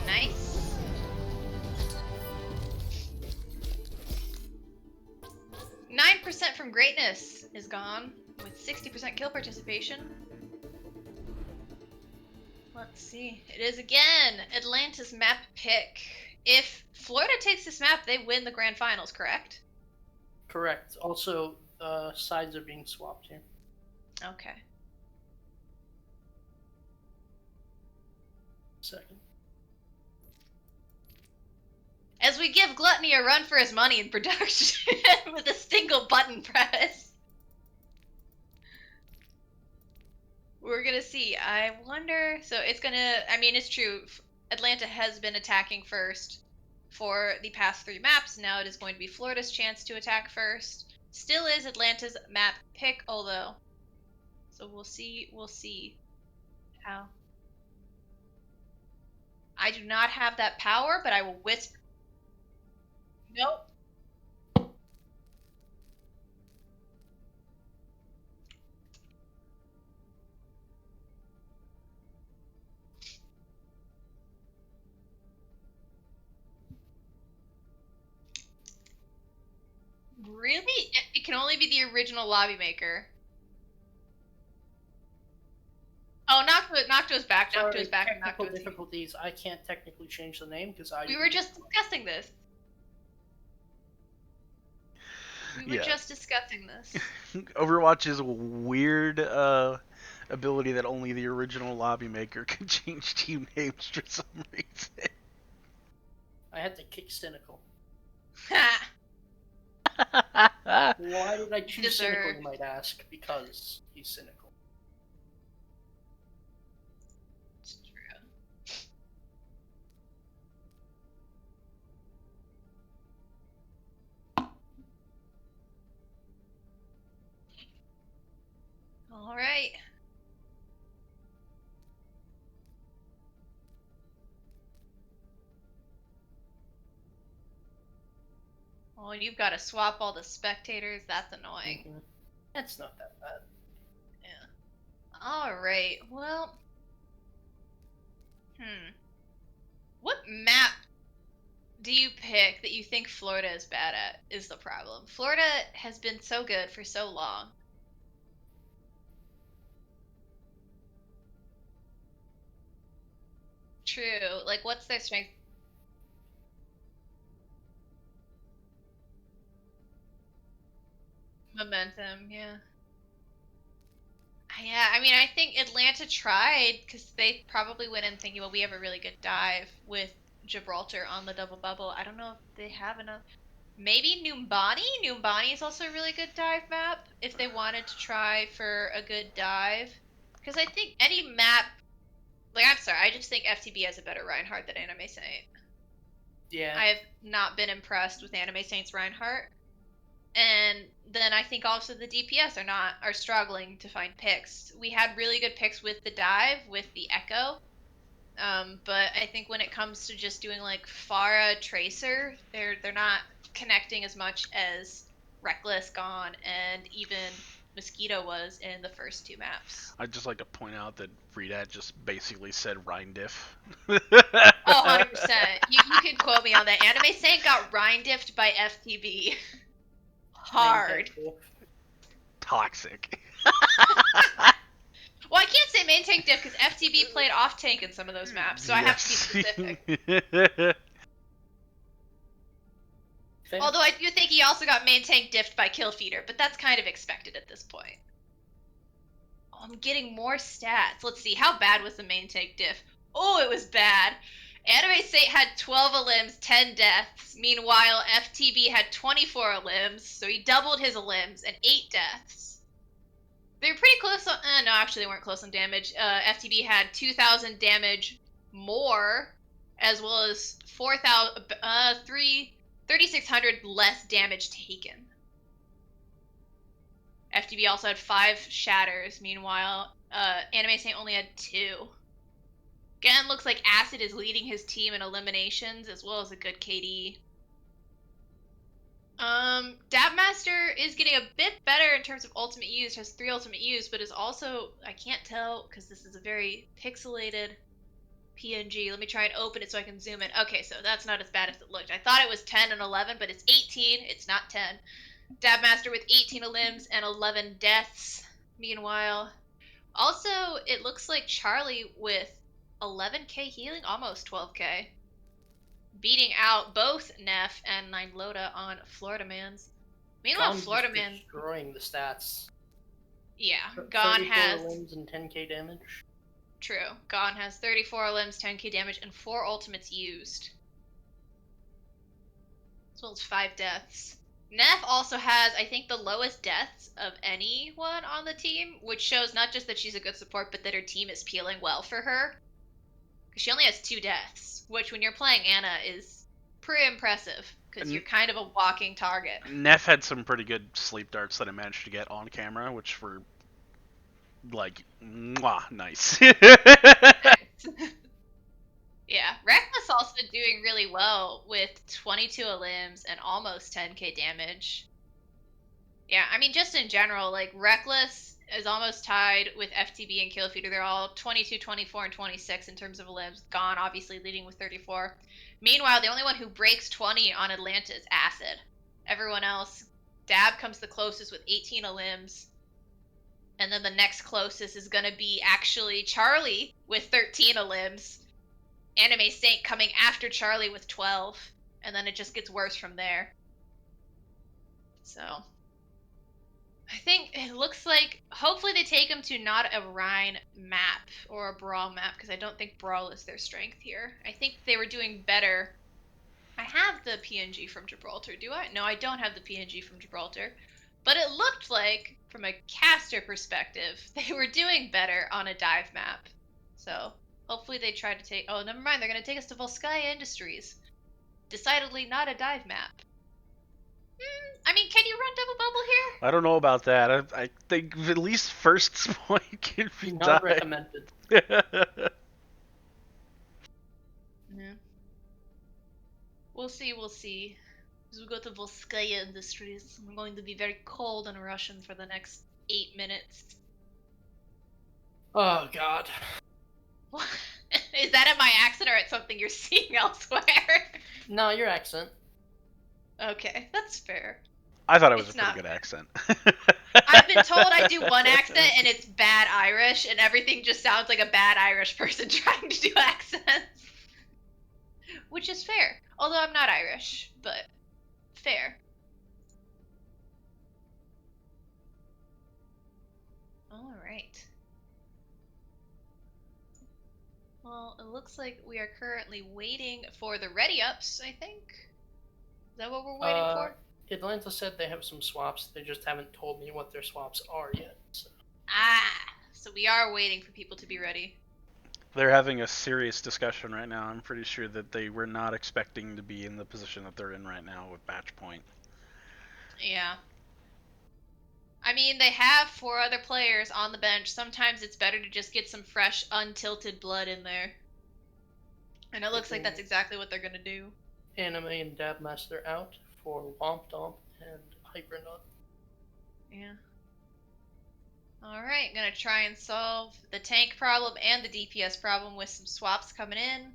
Nice. %9 from Greatness is Gone, with 60% kill participation. Let's see. It is again Atlanta's map pick. If Florida takes this map, they win the grand finals, correct? Correct. Also, sides are being swapped here. Okay. Second. As we give Gluttony a run for his money in production with a single button press. We're gonna see. I wonder. So it's gonna. I mean, it's true. Atlanta has been attacking first for the past 3 maps. Now it is going to be Florida's chance to attack first. Still is Atlanta's map pick, although. So we'll see. We'll see how. I do not have that power, but I will whisper. Nope. Really? It can only be the original lobby maker. Oh, Nocto's back. Nocto's back. Technical Nocto's difficulties. I can't technically change the name because I. We were just discussing this. We were just discussing this. Overwatch's weird ability that only the original lobby maker can change team names for some reason. I had to kick Cynical. Ha! Why did I choose Cynical, Deserved. you might ask? Because he's cynical. It's true. All right. Oh, and you've got to swap all the spectators. That's annoying. Mhm. That's not that bad. Yeah. All right. Well. What map do you pick that you think Florida is bad at? Is the problem. Florida has been so good for so long. True. Like, what's their strength? Momentum, yeah. Yeah, I mean, I think Atlanta tried because they probably went in thinking, well, we have a really good dive with Gibraltar on the double bubble. I don't know if they have enough. Maybe Numbani? Numbani is also a really good dive map if they wanted to try for a good dive. Because I think any map Like, I'm sorry, I just think FTB has a better Reinhardt than Anime Saint. Yeah. I have not been impressed with Anime Saint's Reinhardt. And then I think also the DPS are struggling to find picks. We had really good picks with the dive, with the Echo. But I think when it comes to just doing like Pharah Tracer, they're not connecting as much as Reckless, Gone, and even Mosquito was in the first 2 maps. I'd just like to point out that Freedat just basically said Rhine diff. Oh, 100%. You can quote me on that. Anime Saint got Rhine diffed by FTB. Hard. Toxic. Well, I can't say main tank diff because FTB played off tank in some of those maps, so I have to be specific. Although I do think he also got main tank diffed by kill feeder, but that's kind of expected at this point. Oh, I'm getting more stats. Let's see, how bad was the main tank diff? Oh, it was bad. Anime Saint had 12 limbs, 10 deaths. Meanwhile, FTB had 24 limbs, so he doubled his limbs and 8 deaths. They were pretty close on... no, actually they weren't close on damage. FTB had 2,000 damage more, as well as 3,600 less damage taken. FTB also had 5 shatters. Meanwhile, Anime Saint only had 2. Again, looks like Acid is leading his team in eliminations, as well as a good KD. Dabmaster is getting a bit better in terms of ultimate use, has 3 ultimate use, but is also, I can't tell, because this is a very pixelated PNG. Let me try and open it so I can zoom in. Okay, so that's not as bad as it looked. I thought it was 10 and 11, but it's 18. It's not 10. Dabmaster with 18 limbs and 11 deaths. Meanwhile, also, it looks like Charlie with 11k healing, almost 12k. Beating out both Neff and Nineloda on Florida Mans. Meanwhile, Florida Man destroying the stats. Yeah, Gone has limbs and 10k damage. True. Gone has 34 limbs, 10k damage, and 4 ultimates used. As well as 5 deaths. Neff also has, I think, the lowest deaths of anyone on the team, which shows not just that she's a good support, but that her team is peeling well for her. Because she only has 2 deaths, which when you're playing Anna is pretty impressive, because you're kind of a walking target. Neff had some pretty good sleep darts that I managed to get on camera, which were, like, mwah, nice. Yeah, Reckless also doing really well with 22 limbs and almost 10k damage. Yeah, I mean, just in general, like, Reckless is almost tied with FTB and Killfeeder. They're all 22, 24, and 26 in terms of limbs. Gone, obviously, leading with 34. Meanwhile, the only one who breaks 20 on Atlanta is Acid. Everyone else, Dab comes the closest with 18 limbs. And then the next closest is going to be actually Charlie with 13 limbs. Anime Saint coming after Charlie with 12. And then it just gets worse from there. So I think it looks like hopefully they take him to not a Rhine map or a Brawl map, because I don't think Brawl is their strength here. I think they were doing better. I have the PNG from Gibraltar, do I? No, I don't have the PNG from Gibraltar. But it looked like, from a caster perspective, they were doing better on a dive map. So hopefully they try to take... Oh, never mind, they're going to take us to Volskaya Industries. Decidedly not a dive map. I mean, can you run double bubble here? I don't know about that. I think at least first point can be not died. recommended. Yeah. We'll see, we'll see. As we go to Volskaya Industries, I'm going to be very cold and Russian for the next 8 minutes. Oh, God. Is that at my accent or at something you're seeing elsewhere? No, your accent. Okay, that's fair. I thought it was It's a pretty not good accent. I've been told I do one accent and it's bad Irish, and everything just sounds like a bad Irish person trying to do accents. Which is fair. Although I'm not Irish, but fair. Alright. Well, it looks like we are currently waiting for the ready-ups, I think. Is that what we're waiting for? Atlanta said they have some swaps. They just haven't told me what their swaps are yet. So. Ah, so we are waiting for people to be ready. They're having a serious discussion right now. I'm pretty sure that they were not expecting to be in the position that they're in right now with match point. Yeah. I mean, they have 4 other players on the bench. Sometimes it's better to just get some fresh, untilted blood in there. And it looks like that's exactly what they're going to do. Anime and Dabmaster out for Womp Domp and Hypernut. Yeah. Alright, gonna try and solve the tank problem and the DPS problem with some swaps coming in.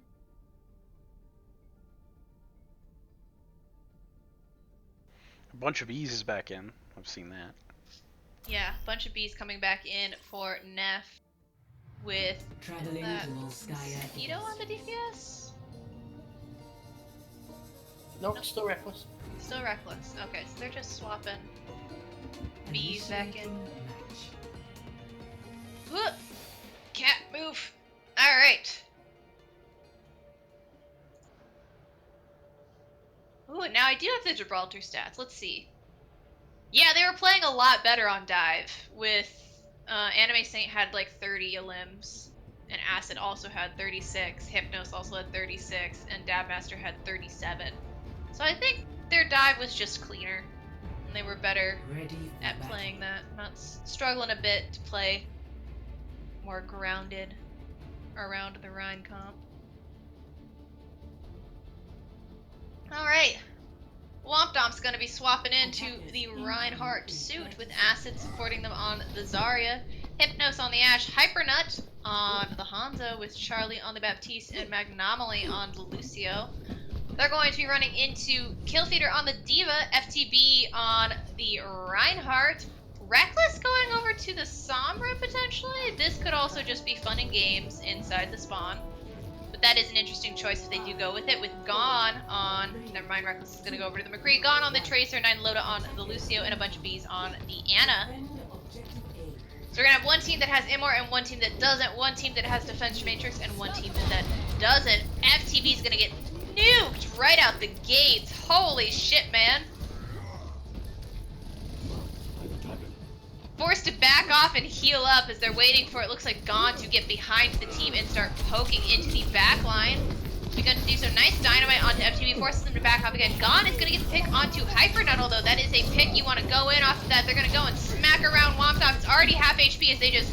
A bunch of E's is back in. I've seen that. Yeah, a bunch of B's coming back in for Neff with Traveling to Sky Mosquito on the DPS? Nope, still Reckless. Still Reckless. Okay, so they're just swapping B's back in. Whoop! Cat, move! Alright. Ooh, now I do have the Gibraltar stats. Let's see. Yeah, they were playing a lot better on Dive. With Anime Saint had like 30 limbs, and Acid also had 36. Hypnos also had 36, and Dabmaster had 37. So I think their Dive was just cleaner, and they were better at playing that. Not struggling a bit to play more grounded around the Rhine comp. Alright. Wompdomp's going to be swapping into the Reinhardt suit with Acid supporting them on the Zarya. Hypnos on the Ashe. Hypernut on the Hanzo with Charlie on the Baptiste and Magnomaly on the Lucio. They're going to be running into Killfeeder on the Diva, FTB on the Reinhardt. Reckless going over to the Sombra, potentially? This could also just be fun and games inside the spawn. But that is an interesting choice if they do go with it. With Gone on... Never mind, Reckless is going to go over to the McCree. Gone on the Tracer, 9 Loda on the Lucio, and a bunch of Bs on the Ana. So we're going to have one team that has Immor and one team that doesn't. One team that has Defense Matrix and one team that doesn't. FTB is going to get nuked right out the gates. Holy shit, man. Forced to back off and heal up as they're waiting for, it looks like, Gone to get behind the team and start poking into the back line. They're going to do some nice dynamite onto FTB, forces them to back off again. Gone is going to get the pick onto Hypernut, although that is a pick you want to go in off of that. They're going to go and smack around Wompdom. It's already half HP as they just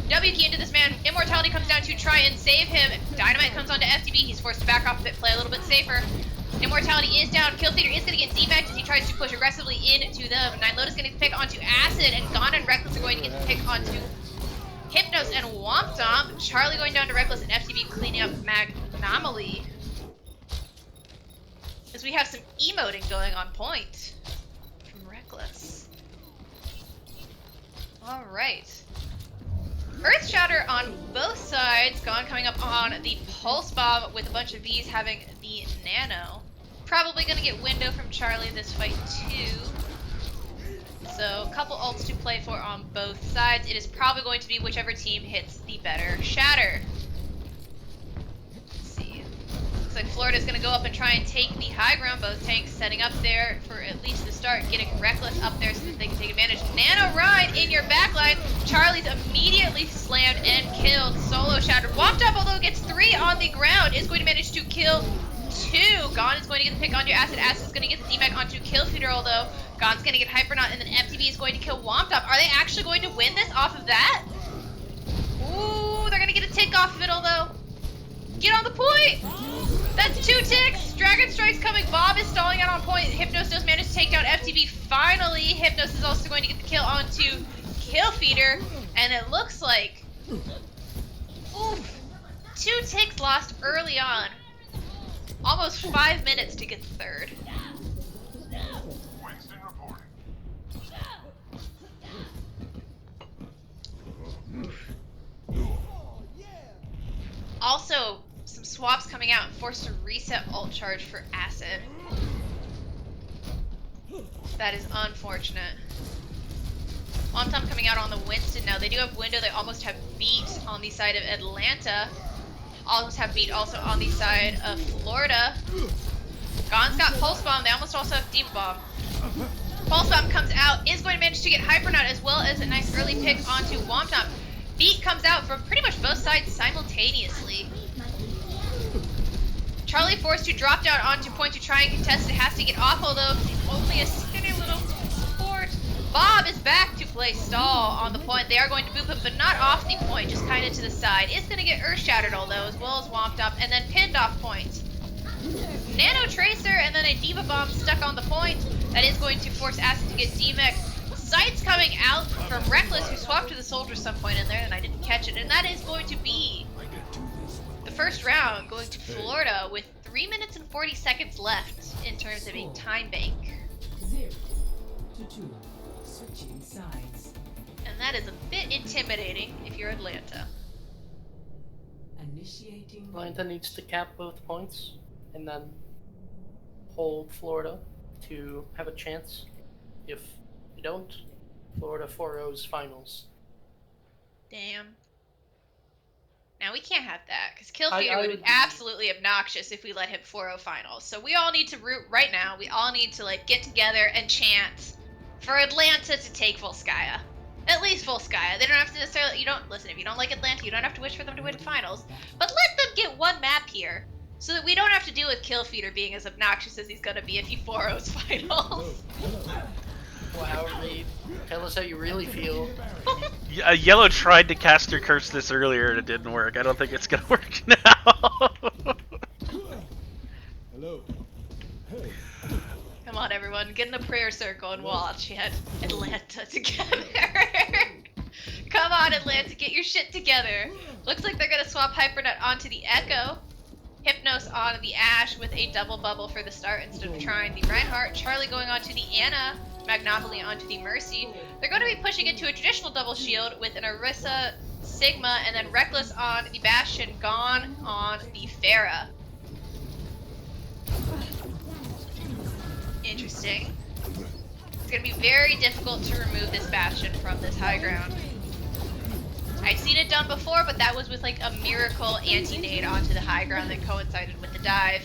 W key into this man. Immortality comes down to try and save him. Dynamite comes onto FTB. He's forced to back off a bit, play a little bit safer. Immortality is down. Killfeeder is going to get debacked as he tries to push aggressively into them. 9 Lotus going to pick onto Acid, and Gone and Reckless are going to get the pick onto Hypnos and Wompdom. Charlie going down to Reckless and FTB cleaning up Magnomaly. As we have some emoting going on point from Reckless. Alright. Earth Shatter on both sides. Gone coming up on the Pulse Bomb with a bunch of Vs having the Nano. Probably going to get Window from Charlie in this fight too. So a couple ults to play for on both sides. It is probably going to be whichever team hits the better Shatter. Let's see. Looks like Florida's going to go up and try and take the high ground. Both tanks setting up there for at least the start. Getting Reckless up there so that they can take advantage. Nano Ride in your backline. Charlie's immediately slammed and killed. Solo Shattered. Wompdom, although gets 3 on the ground, is going to manage to kill 2. Gone is going to get the pick onto Acid. Acid is going to get the DMAC onto Killfeeder, although Gone's going to get Hypernut, and then FTB is going to kill Wompdom. Are they actually going to win this off of that? Ooh, they're going to get a tick off of it, although. Get on the point! That's 2 ticks! Dragon Strike's coming. Bob is stalling out on point. Hypnos does manage to take down FTB. Finally, Hypnos is also going to get the kill onto Killfeeder, and it looks like. Oof. 2 ticks lost early on. Almost 5 minutes to get the third. Also, some swaps coming out and forced to reset ult charge for Acid. That is unfortunate. Wompdom coming out on the Winston now. They do have Window. They almost have Beat on the side of Atlanta. Almost have Beat also on the side of Florida. Gone's got Pulse Bomb. They almost also have Deep Bomb. Pulse Bomb comes out, is going to manage to get Hypernut as well as a nice early pick onto Wompdom. beat comes out from pretty much both sides simultaneously. Charlie forced to drop down onto point to try and contest it, has to get off, although only a skinny little support. Bob is back to play stall on the point. They are going to boop him, but not off the point, just kind of to the side. Is going to get earth shattered, although, as well as womped up, and then pinned off point. Nano Tracer, and then a Diva Bomb stuck on the point. That is going to force Acid to get D-Mech. Sights coming out from Reckless, who swapped to the Soldier some point in there, and I didn't catch it. And that is going to be the first round, going to Florida with 3 minutes and 40 seconds left in terms of a time bank. 0 to 2. Switching sides. And that is a bit intimidating if you're Atlanta. Initiating. Atlanta needs to cap both points and then hold Florida to have a chance. If you don't, Florida 4-0's finals. Damn. Now we can't have that, because Kill I Feeder would would be be- absolutely obnoxious if we let him 4-0 finals. So we all need to root right now. We all need to like get together and chant for Atlanta to take Volskaya. At least Volskaya. They don't have to necessarily, you don't, listen, if you don't like Atlanta, you don't have to wish for them to win finals. But let them get one map here, so that we don't have to deal with Kill Feeder being as obnoxious as he's gonna be if he 4-0's finals. Wow, Reed. Tell us how you really feel. Yellow tried to cast her curse this earlier and it didn't work. I don't think it's gonna work now. Hello. Hey. Come on, everyone, get in a prayer circle and watch. Yet Atlanta together. Come on, Atlanta, get your shit together. Looks like they're gonna swap Hypernet onto the Echo. Hypnos on the Ash with a double bubble for the start instead of trying the Reinhardt. Charlie going on to the Anna. Magnopoly onto the Mercy. They're going to be pushing into a traditional double shield with an Orisa, Sigma, and then Reckless on the Bastion, Gone on the Pharah. Interesting. It's going to be very difficult to remove this Bastion from this high ground. I've seen it done before, but that was with like a miracle anti-nade onto the high ground that coincided with the dive.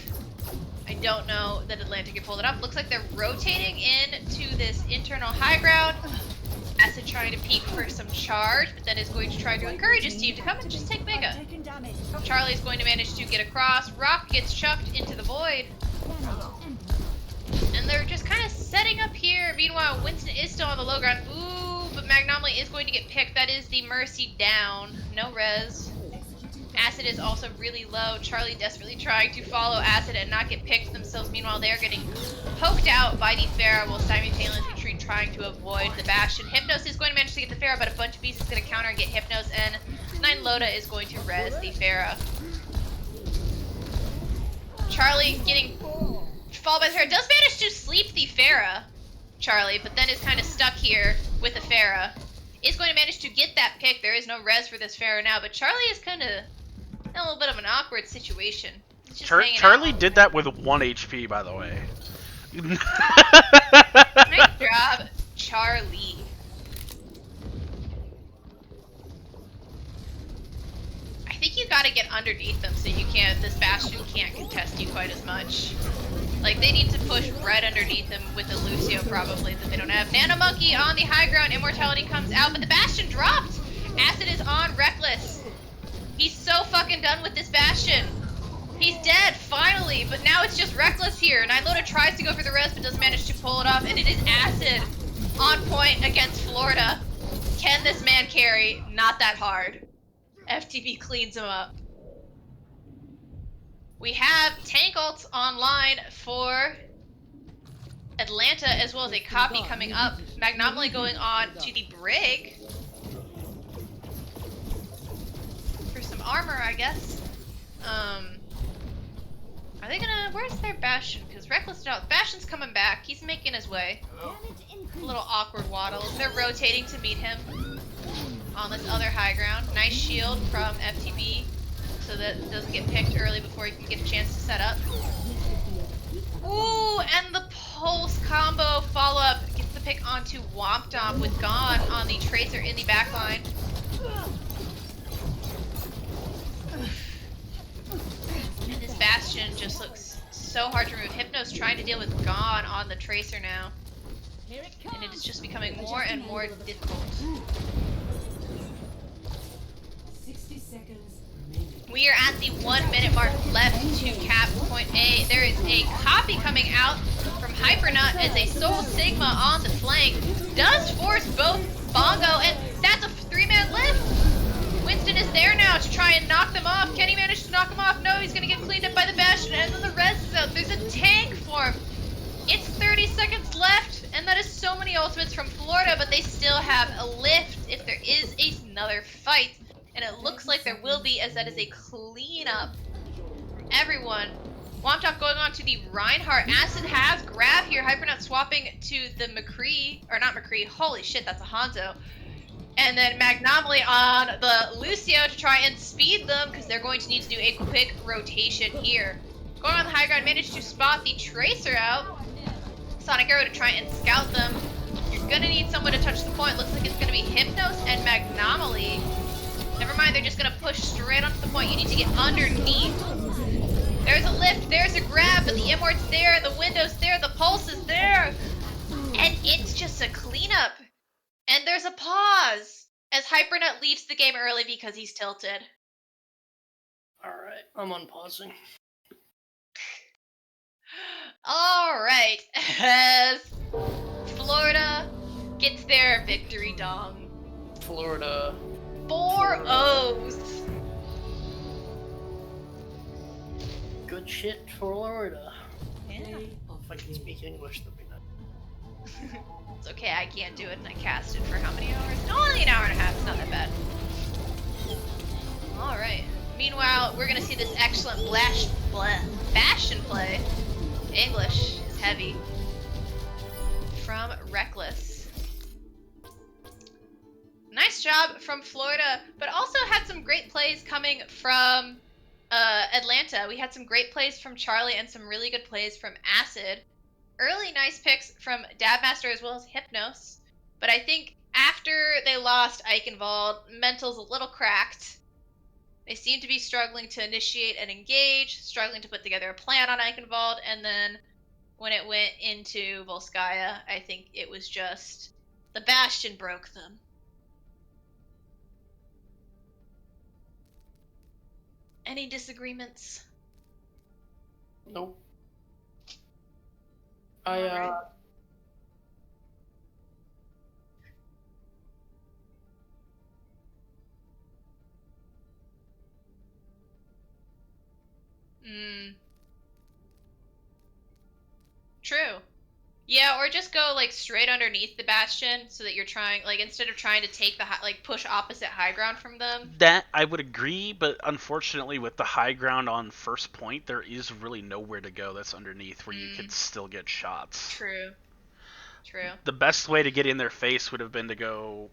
I don't know that Atlanta can pull it up. Looks like they're rotating into this internal high ground. Acid trying to peek for some charge, but then is going to try to encourage his team to come and just take Mega. Charlie's going to manage to get across. Rock gets chucked into the void. And they're just kind of setting up here. Meanwhile, Winston is still on the low ground. Ooh, but Magnopoly is going to get picked. That is the Mercy down. No res. Acid is also really low. Charlie desperately trying to follow Acid and not get picked themselves. Meanwhile, they are getting poked out by the Pharah while simultaneously trying to avoid the Bastion. Hypnos is going to manage to get the Pharah, but a bunch of beasts is going to counter and get Hypnos, and 9 Loda is going to res the Pharah. Charlie getting followed by the Pharah. Does manage to sleep the Pharah, Charlie, but then is kind of stuck here with the Pharah. Is going to manage to get that pick. There is no res for this Pharah now, but Charlie is kind of in a little bit of an awkward situation. Charlie did that with 1 HP, by the way. Nice job, Charlie. I think you gotta get underneath them so you can't, this Bastion can't contest you quite as much. Like, they need to push right underneath him with a Lucio, probably, that they don't have. Nano Monkey on the high ground. Immortality comes out, but the Bastion dropped. Acid is on Reckless. He's so fucking done with this Bastion. He's dead, finally, but now it's just Reckless here. Nyloda tries to go for the res, but doesn't manage to pull it off, and it is Acid on point against Florida. Can this man carry? Not that hard. FTB cleans him up. We have tank ults online for Atlanta, as well as a copy coming up. Magnopoly going on to the Brig for some armor, I guess. Are they gonna, where's their Bastion? Because Reckless, no, Bastion's coming back. He's making his way. A little awkward waddles. They're rotating to meet him on this other high ground. Nice shield from FTB, so that it doesn't get picked early before he can get a chance to set up. Ooh, and the pulse combo follow-up gets the pick onto Womptomp with Gone on the Tracer in the backline. And this Bastion just looks so hard to remove. Hypno's trying to deal with Gone on the Tracer now. And it is just becoming more and more difficult. We are at the 1 minute mark left to cap point A. There is a copy coming out from Hypernut as a Soul Sigma on the flank. Does force both Bongo, and that's a 3-man lift. Winston is there now to try and knock them off. Can he manage to knock him off? No, he's gonna get cleaned up by the Bastion, and then the res is out. There's a tank form. It's 30 seconds left, and that is so many ultimates from Florida, but they still have a lift if there is another fight. And it looks like there will be, as that is a cleanup from everyone. Womtok going on to the Reinhardt. Acid has grab here. Hypernut swapping to the McCree, or not McCree, holy shit, that's a Hanzo. And then Magnomaly on the Lucio to try and speed them, because they're going to need to do a quick rotation here. Going on the high ground, managed to spot the Tracer out. Sonic Arrow to try and scout them. You're gonna need someone to touch the point. Looks like it's gonna be Hypnos and Magnomaly. Never mind, they're just gonna push straight onto the point. You need to get underneath. There's a lift, there's a grab, but the Immort's there, the window's there, the pulse is there. And it's just a cleanup. And there's a pause as Hypernut leaves the game early because he's tilted. Alright, I'm unpausing. Alright, as Florida gets their victory dong. Florida. 4 O's. Good shit, Florida. Yeah. If I can speak English, that'd be nice. It's okay, I can't do it, and I cast it for how many hours? Only an hour and a half, it's not that bad. Alright. Meanwhile, we're gonna see this excellent Bastion play. English is heavy. From Reckless. Nice job from Florida, but also had some great plays coming from Atlanta. We had some great plays from Charlie and some really good plays from Acid. Early nice picks from Dabmaster as well as Hypnos. But I think after they lost Eichenwald, mental's a little cracked. They seem to be struggling to initiate and engage, struggling to put together a plan on Eichenwald, and then when it went into Volskaya, I think it was just the Bastion broke them. Any disagreements? Nope. Alright. True. Yeah, or just go like straight underneath the Bastion so that you're trying, like, instead of trying to take the push opposite high ground from them. That I would agree, but unfortunately with the high ground on first point, there is really nowhere to go that's underneath where you could still get shots. True. True. The best way to get in their face would have been to go,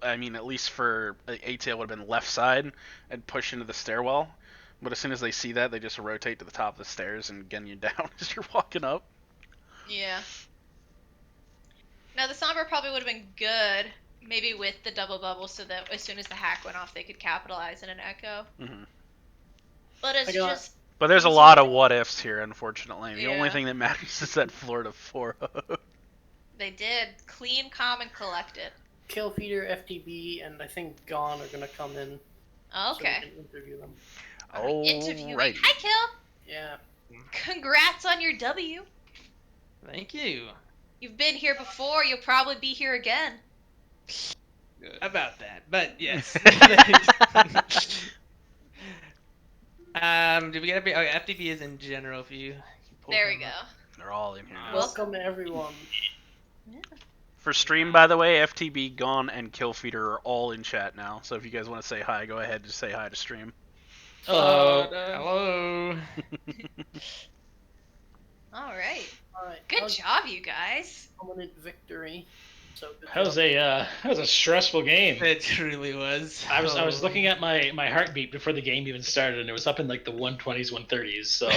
I mean, at least for A-Tail would have been left side and push into the stairwell. But as soon as they see that, they just rotate to the top of the stairs and gun you down as you're walking up. Yeah. Now the Sombra probably would have been good, maybe with the double bubble, so that as soon as the hack went off, they could capitalize in an echo. Mm-hmm. But it's just... But there's a lot of what-ifs here, unfortunately. The only Yeah. thing that matters is that Florida 4. They did. Clean, calm, and collected. Killfeeder, FTB, and I think Gone are gonna come in. Okay. So we can interview them. Oh, Interviewing. right. Hi, Kill! Yeah. Congrats on your W. Thank you. You've been here before, you'll probably be here again. About that, but yes. Did we get FTB? Oh, FTB is in general. If you pull There we them go. up. They're all in here now. Welcome everyone. For stream, by the way, FTB, Gone, and Killfeeder are all in chat now. So if you guys want to say hi, go ahead. Just say hi to stream. Hello. Hello. Alright. Alright. Good job, you guys. Dominant victory. So good That was a stressful game. It truly was. I was looking at my heartbeat before the game even started, and it was up in like the 120s, 130s. So.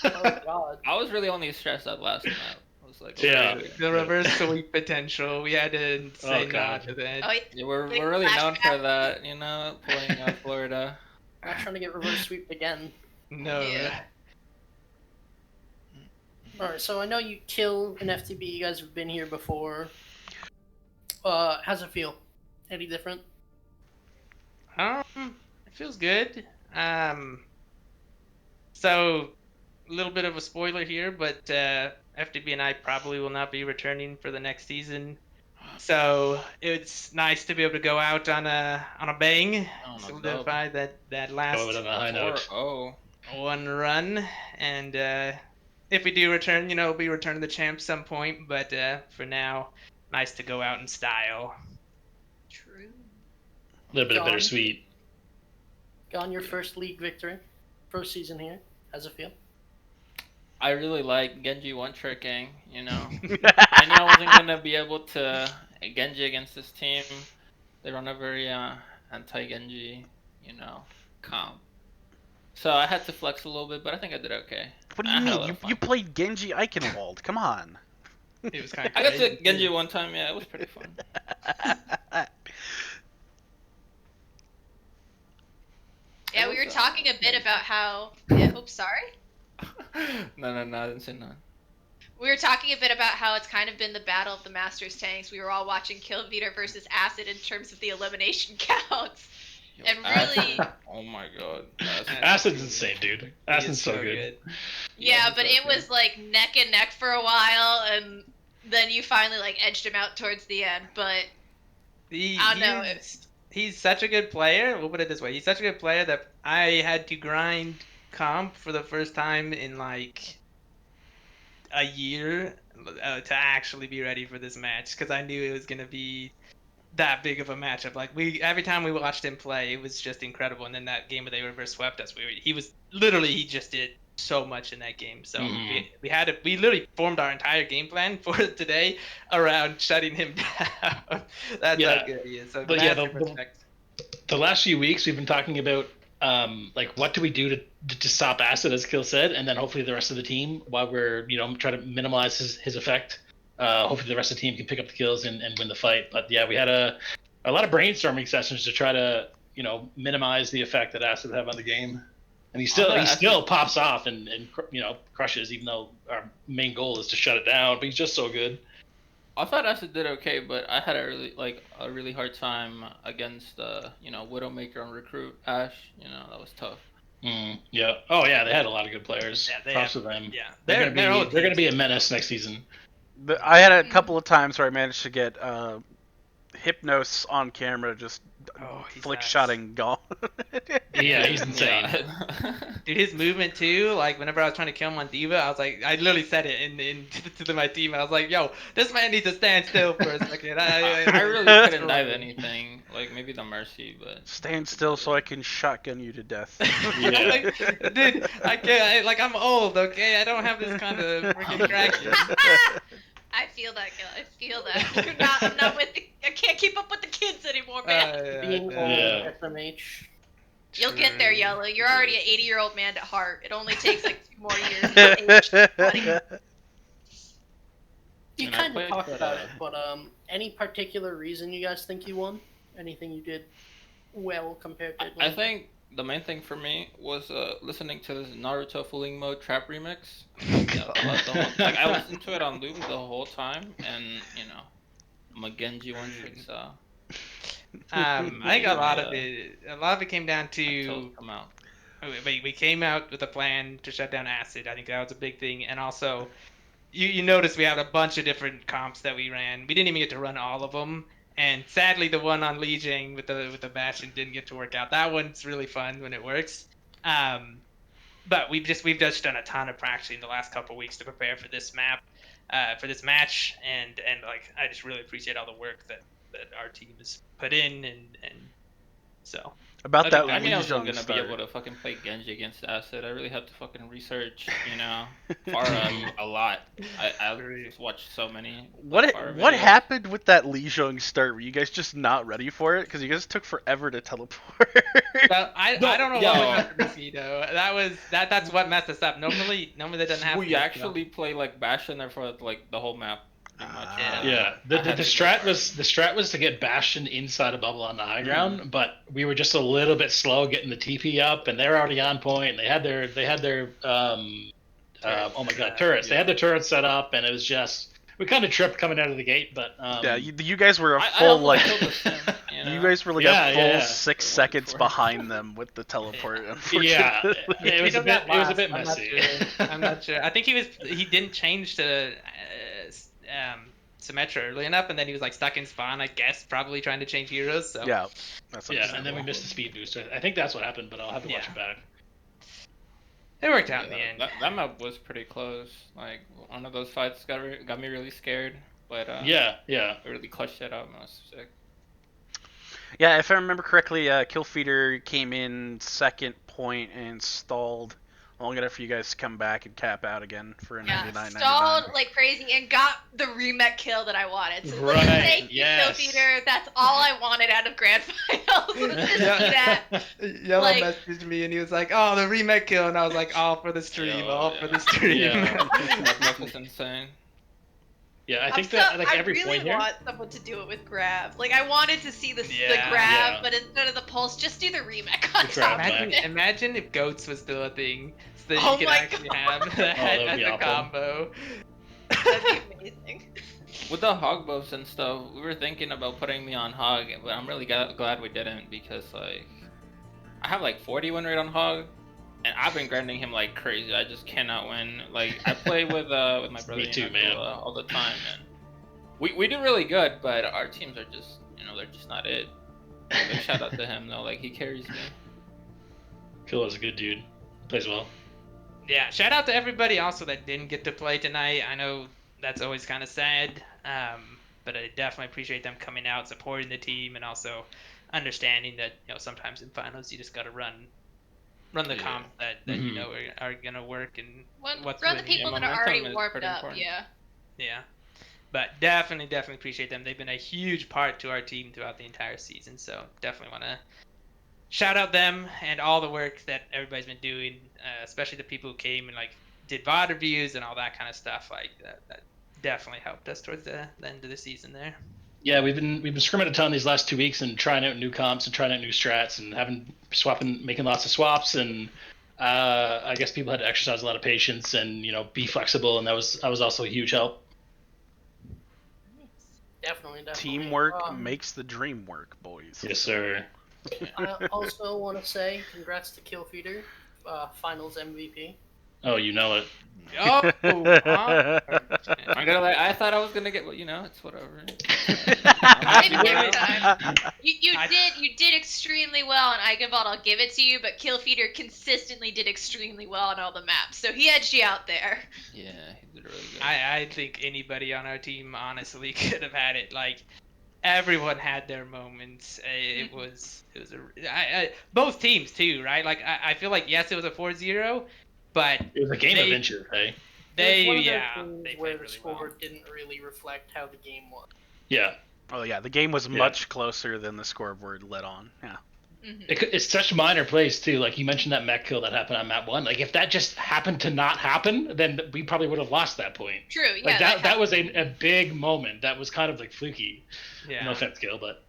Oh god. I was really only stressed out last night. I was like, Yeah. okay. The reverse sweep potential. We had to say no God. to that. Oh, Yeah, we're really known for that, you know, pulling out Florida. I'm not trying to get reverse sweep again. No. Yeah. Alright, so I know you kill an FTB, you guys have been here before. How's it feel? Any different? It feels good. So, a little bit of a spoiler here, but FDB and I probably will not be returning for the next season. So it's nice to be able to go out on a bang, solidify that last on a high note. 4-0. one run, and if we do return, we'll be returning the champ some point. But for now, nice to go out in style. True. A little bit of Gone. bittersweet. Gone your first league victory, first season here. How's it feel? I really like Genji one-tricking, I knew I wasn't going to be able to Genji against this team. They run a very anti-Genji, comp. So I had to flex a little bit, but I think I did okay. What do you mean? You played Genji Eichenwald. Come on. It was kind of I got to Genji one time, yeah, it was pretty fun. Yeah, we were talking a bit about how. Yeah, oops, sorry. No, I didn't say none. We were talking a bit about how it's kind of been the battle of the Masters tanks. We were all watching Killbeater versus Acid in terms of the elimination counts. And really. Oh my god. Acid's insane, dude. Acid's so good. Yeah, but it was like neck and neck for a while, and then you finally like edged him out towards the end. But I don't know. He's such a good player. We'll put it this way: he's such a good player that I had to grind comp for the first time in like a year to actually be ready for this match, because I knew it was gonna be that big of a matchup. Like every time we watched him play, it was just incredible. And then that game where they reverse swept us, he just did so much in that game. So we literally formed our entire game plan for today around shutting him down. That's how good he is. So but yeah, the last few weeks we've been talking about like what do we do to stop Acid, as Kill said, and then hopefully the rest of the team, while we're trying to minimize his effect. Hopefully the rest of the team can pick up the kills and win the fight. But yeah, we had a lot of brainstorming sessions to try to minimize the effect that Acid have on the game. And he still pops off and crushes, even though our main goal is to shut it down. But he's just so good. I thought Acid did okay, but I had a really hard time against Widowmaker on Recruit Ash. That was tough. Yeah. Oh yeah, they had a lot of good players. Yeah, props to them. Yeah, they're gonna be a menace next season. I had a couple of times where I managed to get Hypnos on camera just flick shotting Gone. Yeah, he's insane. Dude, his movement too, like whenever I was trying to kill him on Diva, I literally said it to my team. I was like, yo, this man needs to stand still for a second. I really couldn't dive anything, like maybe the Mercy, but... Stand still so I can shotgun you to death. Yeah. Dude, I can't, I'm old, okay? I don't have this kind of freaking traction. I feel that, Gil. I feel that. I'm not with I can't keep up with the kids anymore, man. Being old SMH. You'll get there, Yellow. You're already an 80-year-old man at heart. It only takes like 2 more years to age. You kind of talked about it, but any particular reason you guys think you won? Anything you did well compared to Atlanta? I think the main thing for me was listening to this Naruto Fooling Mode trap remix. I listened to it on loop the whole time, and I'm a Genji one trick, so. I think a lot of it came down to we came out with a plan to shut down Acid. I think that was a big thing, and also you notice we have a bunch of different comps that we ran. We didn't even get to run all of them. And sadly, the one on Lijiang with the Bastion didn't get to work out. That one's really fun when it works. But we've just done a ton of practicing the last couple of weeks to prepare for this map, for this match, and like I just really appreciate all the work that our team has put in, and so. About that, I mean, I wasn't gonna be able to fucking play Genji against Acid. I really had to fucking research, a lot. I just watched so many. What happened with that Lijiang start? Were you guys just not ready for it? Because you guys took forever to teleport. I don't know what went after Missy though. That's what messed us up. Normally that doesn't happen. We actually play like Bastion there for like the whole map. Yeah, the strat was to get Bastion inside a bubble on the high ground, but we were just a little bit slow getting the TP up, and they're already on point. And they had their oh my god, turrets. They had the turrets set up, and it was just we kind of tripped coming out of the gate, but Yeah, you guys were a I full almost like. killed the sim, you know? You guys were like Yeah, a full yeah. 6 Waiting seconds for it. behind them with the teleport. yeah, Unfortunately. it was a We know bit that last, I'm not messy. sure. I'm not sure. I think he didn't change to Symmetra early enough, and then he was like stuck in spawn. I guess probably trying to change heroes. So Yeah, that's Yeah, and then we missed the speed boost. I think that's what happened, but I'll have to watch Yeah. it back. it worked out in the Yeah, end. that map was pretty close. Like one of those fights got me really scared, but Yeah. I really clutched it out and I was sick. Yeah, if I remember correctly, Killfeeder came in second point and stalled long enough for you guys to come back and cap out again for a Yeah, 99.99. stalled like crazy and got the remake kill that I wanted. So Right, like, thank you, yes. Killfeeder. That's all I wanted out of Grand Finals. Was to see that. Yellow Like- messaged me and he was like, "Oh, the remake kill," and I was like, "All for the stream, Yo, all yeah. for the stream." Yeah. That map was insane. Yeah, I I'm think so- that like I every really point here. want someone to do it with grab. Like I wanted to see the Yeah. grab, Yeah. but instead of the pulse, just do the remake on The grab top of Imagine, it. imagine if goats was still a thing, so that Oh you could my actually have that that would as be a awful. combo. That'd be amazing. With the hog buffs and stuff, we were thinking about putting me on hog, but I'm really glad we didn't because like I have like 40 win rate on hog, and I've been grinding him like crazy. I just cannot win. Like I play with my brother Me too, Ian man. all the time, and we do really good, but our teams are just they're just not it. Big shout out to him though, like he carries me. Killer's a good dude. Plays well. Yeah, shout out to everybody also that didn't get to play tonight. I know that's always kind of sad, but I definitely appreciate them coming out, supporting the team, and also understanding that sometimes in finals you just gotta run the Yeah. comp that Mhm. you know are gonna work and Run what's the winning. people Yeah, that are momentum already is warmed pretty up. important. Yeah. Yeah. But definitely appreciate them. They've been a huge part to our team throughout the entire season. So definitely want to shout out them and all the work that everybody's been doing, especially the people who came and like did VOD reviews and all that kind of stuff. Like that definitely helped us towards the end of the season there. Yeah, we've been scrimming a ton these last 2 weeks and trying out new comps and trying out new strats and making lots of swaps, and I guess people had to exercise a lot of patience and be flexible, and that was also a huge help. Definitely. Teamwork makes the dream work, boys. Yes, sir. I also want to say congrats to Killfeeder, finals MVP. Oh, you know it. Oh, huh? I'm gonna I thought I was gonna get it's whatever. Maybe Well, next time. You I- did extremely well on Eigenvald. I'll give it to you, but Killfeeder consistently did extremely well on all the maps, so he edged you out there. Yeah, he did really good. I think anybody on our team honestly could have had it. Like everyone had their moments. It was both teams too, right? Like I feel like yes, it was a 4-0, but It was a game of They- inches, hey? they One of those yeah things they where played the really score well. didn't really reflect how the game was. Yeah. Oh yeah, the game was Yeah. much closer than the scoreboard let on. Yeah. It's such minor plays too. Like you mentioned that mech kill that happened on map 1. Like if that just happened to not happen, then we probably would have lost that point. True, yeah. Like that was a big moment. That was kind of like fluky. Yeah. No offense, Gil, but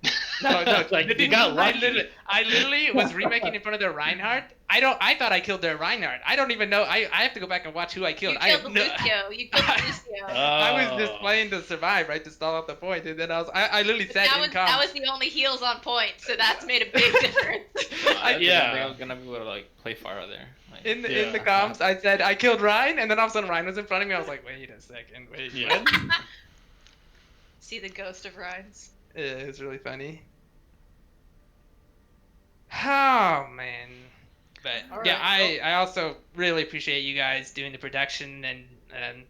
No, like you got lucky. I literally was remaking in front of their Reinhardt. I thought I killed their Reinhardt. I don't even know. I have to go back and watch who I killed. You I killed have the no- Lucio. You killed the Lucio. I was just Oh. playing to survive, right, to stall out the point, and then I literally But said that in was comms. that was the only heals on point, so that's made a big difference. I didn't yeah. think I was gonna be able to like play far there. Like, in the Yeah. comms, I said I killed Ryan, and then all of a sudden Ryan was in front of me. I was like, wait a second, wait. Yeah. What? See the ghost of Ryan's. Yeah, it was really funny. Oh man. But All yeah, right, I also really appreciate you guys doing the production and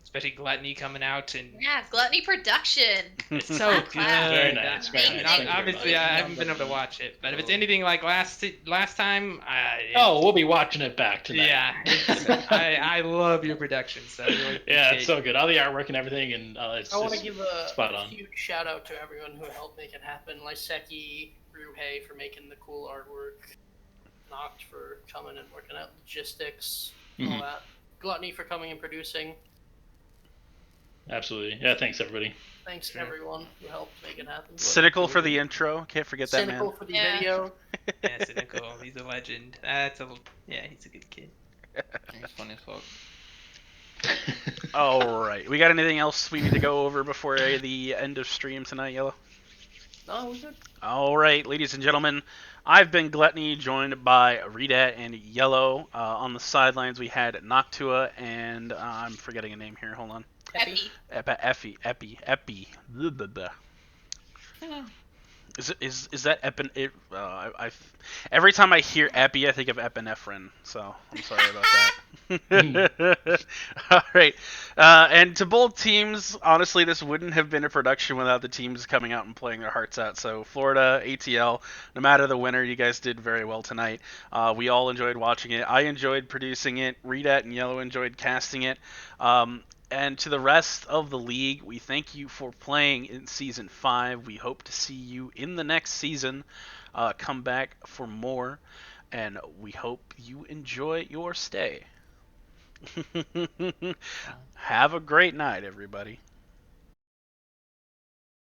especially Gluttony coming out and Yeah, Gluttony Production. it's so good. Very nice, very Thank nice. you. Thank you Obviously, very I much. haven't been able to watch it, but if it's anything like last time, Oh, we'll be watching it back tonight. yeah, I love your production. So I really Yeah, appreciate it's so good. All the artwork and everything, and it's I want to just give a spot on. huge shout out to everyone who helped make it happen. Lyseki, Ruhei for making the cool artwork, Noct for coming and working out logistics, all Mhm. that. Gluttony for coming and producing. Absolutely. Yeah, thanks everybody. Thanks to everyone who helped make it happen. Cynical for the intro. Can't forget that Cynical man. for the Yeah. video. Yeah, Cynical. He's a legend. Yeah, he's a good kid. He's funny as fuck. All right. We got anything else we need to go over before the end of stream tonight, Yellow? No, we're good. All right, ladies and gentlemen. I've been Gluttony, joined by Redat and Yellow. On the sidelines, we had Noctua and I'm forgetting a name here. Hold on. Epi. Epi. Blah, blah, blah. Is that epin? Every time I hear epi, I think of epinephrine. So I'm sorry about that. All right, and to both teams, honestly, this wouldn't have been a production without the teams coming out and playing their hearts out. So Florida, ATL, no matter the winner, you guys did very well tonight. We all enjoyed watching it. I enjoyed producing it. Redat and Yellow enjoyed casting it. And to the rest of the league, we thank you for playing in Season 5. We hope to see you in the next season. Come back for more, and we hope you enjoy your stay. Have a great night, everybody.